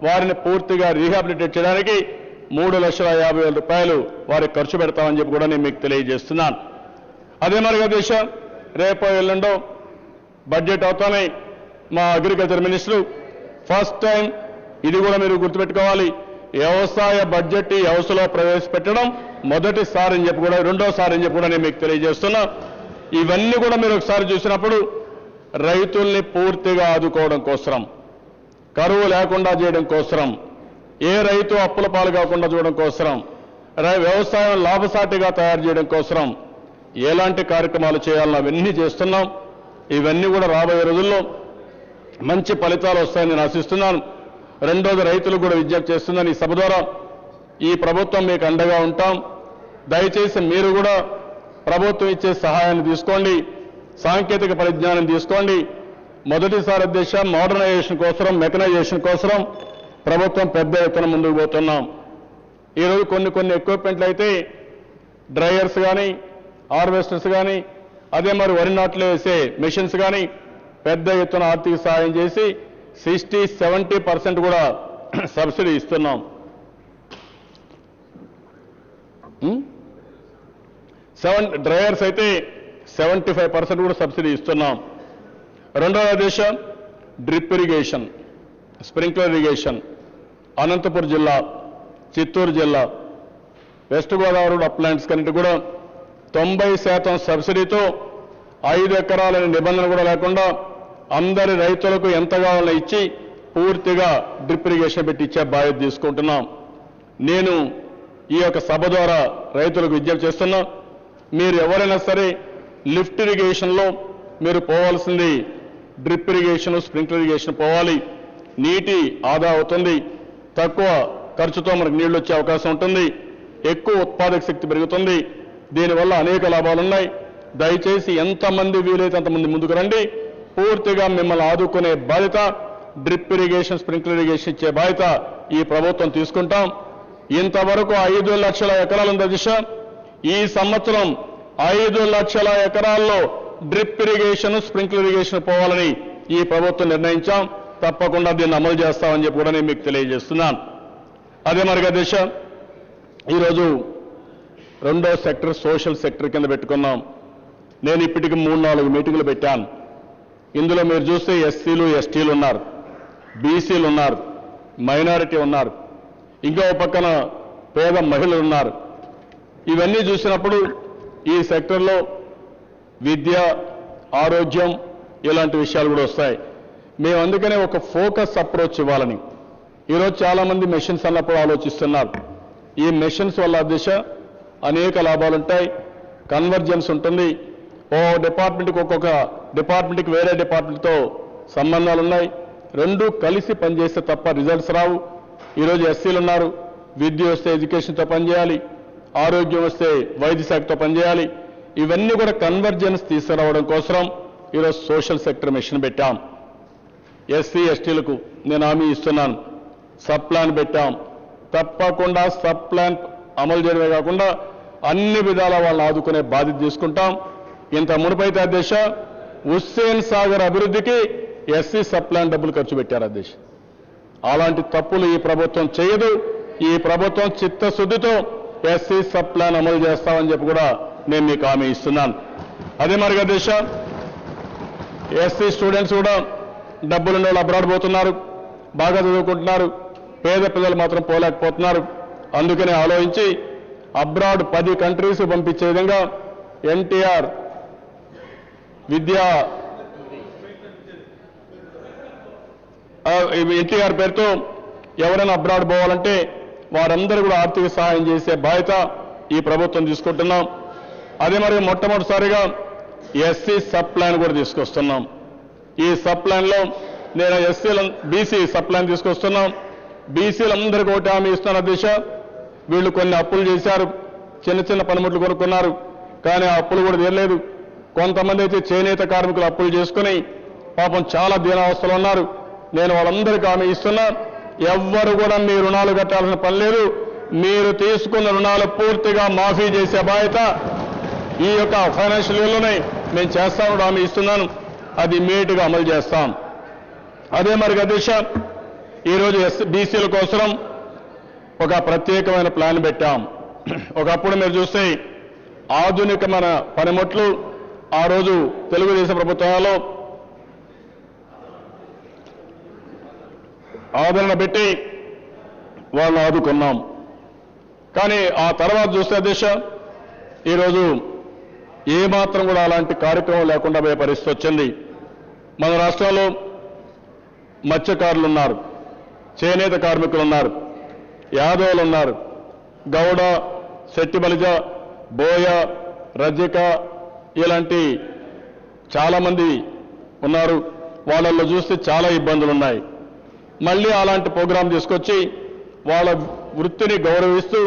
వారిని పూర్తిగా రీహాబిలిటేట్ చేయడానికి 3,50,000 రూపాయలు వారికి ఖర్చు పెడతామని చెప్పి కూడా నేను మీకు తెలియజేస్తున్నాను. అదే మరిగా దేశ రేపో ఎల్లుండో బడ్జెట్ అవుతానే మా అగ్రికల్చర్ మినిస్టర్ ఫస్ట్ టైం ఇది కూడా మీరు గుర్తుపెట్టుకోవాలి, వ్యవసాయ బడ్జెట్ ఈ హౌస్లో ప్రవేశపెట్టడం మొదటిసారి అని చెప్పి కూడా రెండోసారి అని చెప్పి కూడా నేను మీకు తెలియజేస్తున్నా. ఇవన్నీ కూడా మీరు ఒకసారి చూసినప్పుడు రైతుల్ని పూర్తిగా ఆదుకోవడం కోసం, కరువు లేకుండా చేయడం కోసం, ఏ రైతు అప్పుల పాలు కాకుండా చూడడం కోసం, వ్యవసాయం లాభసాటిగా తయారు చేయడం కోసం ఎలాంటి కార్యక్రమాలు చేయాలని అవన్నీ చేస్తున్నాం. ఇవన్నీ కూడా రాబోయే రోజుల్లో మంచి ఫలితాలు వస్తాయని నేను ఆశిస్తున్నాను. రెండోది రైతులకు కూడా విజ్ఞప్తి చేస్తున్నాను, ఈ సభ ద్వారా ఈ ప్రభుత్వం మీకు అండగా ఉంటాం. దయచేసి మీరు కూడా ప్రభుత్వం ఇచ్చే సహాయాన్ని తీసుకోండి. సాంకేతిక పరిజ్ఞానం తీసుకోండి. మొదటిసారి దిశ మోడర్నైజేషన్ కోసం, మెకనైజేషన్ కోసం ప్రభుత్వం పెద్ద ఎత్తున ముందుకు పోతున్నాం. ఈరోజు కొన్ని ఎక్విప్మెంట్లు అయితే డ్రైయర్స్ కానీ, హార్వెస్టర్స్ కానీ, అదే మరి వరి నాట్లు వేసే మెషిన్స్ కానీ పెద్ద ఎత్తున ఆర్థిక సహాయం చేసి 60-70% కూడా సబ్సిడీ ఇస్తున్నాం. డ్రైయర్స్ అయితే 75% కూడా సబ్సిడీ ఇస్తున్నాం. రెండవ దిశ drip irrigation, sprinkler irrigation. Anantapuram జిల్లా, చిత్తూరు జిల్లా, వెస్ట్ గోదావరి అప్లాంట్స్ కన్నిటి కూడా 90% సబ్సిడీతో 5 ఎకరాలని నిబంధన కూడా లేకుండా అందరి రైతులకు ఎంత కావాలో ఇచ్చి పూర్తిగా డ్రిప్ ఇరిగేషన్ పెట్టి ఇచ్చే బాధ్యత తీసుకుంటున్నాం. నేను ఈ యొక్క సభ ద్వారా రైతులకు విజ్ఞప్తి చేస్తున్నా, మీరు ఎవరైనా సరే లిఫ్ట్ ఇరిగేషన్లో మీరు పోవాల్సింది డ్రిప్ ఇరిగేషన్, స్ప్రింక్లర్ ఇరిగేషన్ పోవాలి. నీటి ఆదా అవుతుంది, తక్కువ ఖర్చుతో మనకు నీళ్లు వచ్చే అవకాశం ఉంటుంది, ఎక్కువ ఉత్పాదక శక్తి పెరుగుతుంది. దీనివల్ల అనేక లాభాలున్నాయి. దయచేసి ఎంతమంది వీలైతే అంతమంది ముందుకు రండి. పూర్తిగా మిమ్మల్ని ఆదుకునే బాధ్యత, డ్రిప్ ఇరిగేషన్, స్ప్రింక్లర్ ఇరిగేషన్ ఇచ్చే బాధ్యత ఈ ప్రభుత్వం తీసుకుంటాం. ఇంతవరకు 5 లక్షల ఎకరాల దిశ, ఈ సంవత్సరం 5 లక్షల ఎకరాల్లో డ్రిప్ ఇరిగేషన్, స్ప్రింక్లర్ ఇరిగేషన్ పోవాలని ఈ ప్రభుత్వం నిర్ణయించాం. తప్పకుండా దీన్ని అమలు చేస్తామని చెప్పి కూడా నేను మీకు తెలియజేస్తున్నాను. అదే మరిగా దిశ ఈరోజు రెండో సెక్టర్ సోషల్ సెక్టర్ కింద పెట్టుకున్నాం. నేను ఇప్పటికి 3-4 మీటింగులు పెట్టాను. ఇందులో మీరు చూస్తే ఎస్సీలు, ఎస్టీలు ఉన్నారు, బీసీలు ఉన్నారు, మైనారిటీ ఉన్నారు, ఇంకో పక్కన పేద మహిళలు ఉన్నారు. ఇవన్నీ చూసినప్పుడు ఈ సెక్టర్లో విద్య, ఆరోగ్యం ఇలాంటి విషయాలు కూడా వస్తాయి. మేము అందుకనే ఒక ఫోకస్ అప్రోచ్ ఇవ్వాలని ఈరోజు చాలామంది మెషిన్స్ అన్నప్పుడు ఆలోచిస్తున్నారు. ఈ మెషిన్స్ వల్ల దిశ అనేక లాభాలుంటాయి. కన్వర్జెన్స్ ఉంటుంది. ఓ డిపార్ట్మెంట్కి ఒక్కొక్క డిపార్ట్మెంట్కి వేరే డిపార్ట్మెంట్తో సంబంధాలు ఉన్నాయి. రెండూ కలిసి పనిచేస్తే తప్ప రిజల్ట్స్ రావు. ఈరోజు ఎస్సీలు ఉన్నారు, విద్య వస్తే ఎడ్యుకేషన్తో పనిచేయాలి, ఆరోగ్యం వస్తే వైద్య శాఖతో పనిచేయాలి. ఇవన్నీ కూడా కన్వర్జెన్స్ తీసుకురావడం కోసం ఈరోజు సోషల్ సెక్టర్ మిషన్ పెట్టాం. ఎస్సీ, ఎస్టీలకు నేను హామీ ఇస్తున్నాను, సబ్ ప్లాన్ పెట్టాం. తప్పకుండా సబ్ ప్లాన్ అమలు చేయడమే కాకుండా అన్ని విధాల వాళ్ళని ఆదుకునే బాధ్యత తీసుకుంటాం. ఇంత మునుపైతే అధ్యక్ష హుస్సేన్ సాగర్ అభివృద్ధికి ఎస్సీ సబ్ ప్లాన్ డబ్బులు ఖర్చు పెట్టారు అధ్యక్ష. అలాంటి తప్పులు ఈ ప్రభుత్వం చేయదు. ఈ ప్రభుత్వం చిత్తశుద్ధితో ఎస్సీ సబ్ ప్లాన్ అమలు చేస్తామని చెప్పి కూడా నేను మీకు హామీ ఇస్తున్నాను. అదే మరి అధ్యక్ష ఎస్సీ స్టూడెంట్స్ కూడా డబ్బులున్న వాళ్ళు అబ్రాడ్ పోతున్నారు, బాగా చదువుకుంటున్నారు, పేద పిల్లలు మాత్రం పోలేకపోతున్నారు. అందుకనే ఆలోచించి అబ్రాడ్ 10 కంట్రీస్ పంపించే విధంగా ఎన్టీఆర్ పేరుతో ఎవరైనా అబ్రాడ్ పోవాలంటే వారందరూ కూడా ఆర్థిక సహాయం చేసే బాధ్యత ఈ ప్రభుత్వం తీసుకుంటున్నాం. అదే మరి మొట్టమొదటిసారిగా ఎస్సీ సబ్ ప్లాన్ కూడా తీసుకొస్తున్నాం. ఈ సబ్ ప్లాన్లో నేను బీసీ సబ్ ప్లాన్ తీసుకొస్తున్నాం. బీసీలందరికీ ఒకటి హామీ ఇస్తున్న దిశ, వీళ్ళు కొన్ని అప్పులు చేశారు, చిన్న పనిముట్లు కొనుక్కున్నారు, కానీ ఆ అప్పులు కూడా తీరలేదు. కొంతమంది అయితే చేనేత కార్మికులు అప్పులు చేసుకుని పాపం చాలా దీనావస్థలో ఉన్నారు. నేను వాళ్ళందరికీ హామీ ఇస్తున్నా, ఎవ్వరు కూడా మీ రుణాలు కట్టాల్సిన పని లేదు. మీరు తీసుకున్న రుణాలు పూర్తిగా మాఫీ చేసే బాధ్యత ఈ యొక్క ఫైనాన్షియల్ ఇయర్లోనే నేను చేస్తాను హామీ ఇస్తున్నాను. అది ఇమ్మీడియట్గా అమలు చేస్తాం. అదే మరి అధ్యక్ష ఈరోజు బీసీల కోసం ఒక ప్రత్యేకమైన ప్లాన్ పెట్టాం. ఒకప్పుడు మీరు చూస్తే ఆధునికమైన పనిముట్లు ఆ రోజు తెలుగుదేశం ప్రభుత్వంలో ఆదరణ పెట్టి వాళ్ళని ఆదుకున్నాం. కానీ ఆ తర్వాత చూస్తే దిశ ఈరోజు ఏమాత్రం కూడా అలాంటి కార్యక్రమం లేకుండా పోయే పరిస్థితి వచ్చింది. మన రాష్ట్రంలో మత్స్యకారులు ఉన్నారు, చేనేత కార్మికులు ఉన్నారు, యాదవులు ఉన్నారు, గౌడ, శెట్టిబలిజ, బోయ, రజిక ఇలాంటి చాలామంది ఉన్నారు. వాళ్ళల్లో చూస్తే చాలా ఇబ్బందులు ఉన్నాయి. మళ్ళీ అలాంటి ప్రోగ్రాం తీసుకొచ్చి వాళ్ళ వృత్తిని గౌరవిస్తూ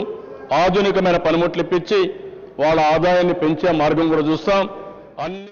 ఆధునికమైన పనిముట్లు ఇప్పించి వాళ్ళ ఆదాయాన్ని పెంచే మార్గం కూడా చూస్తాం. అన్ని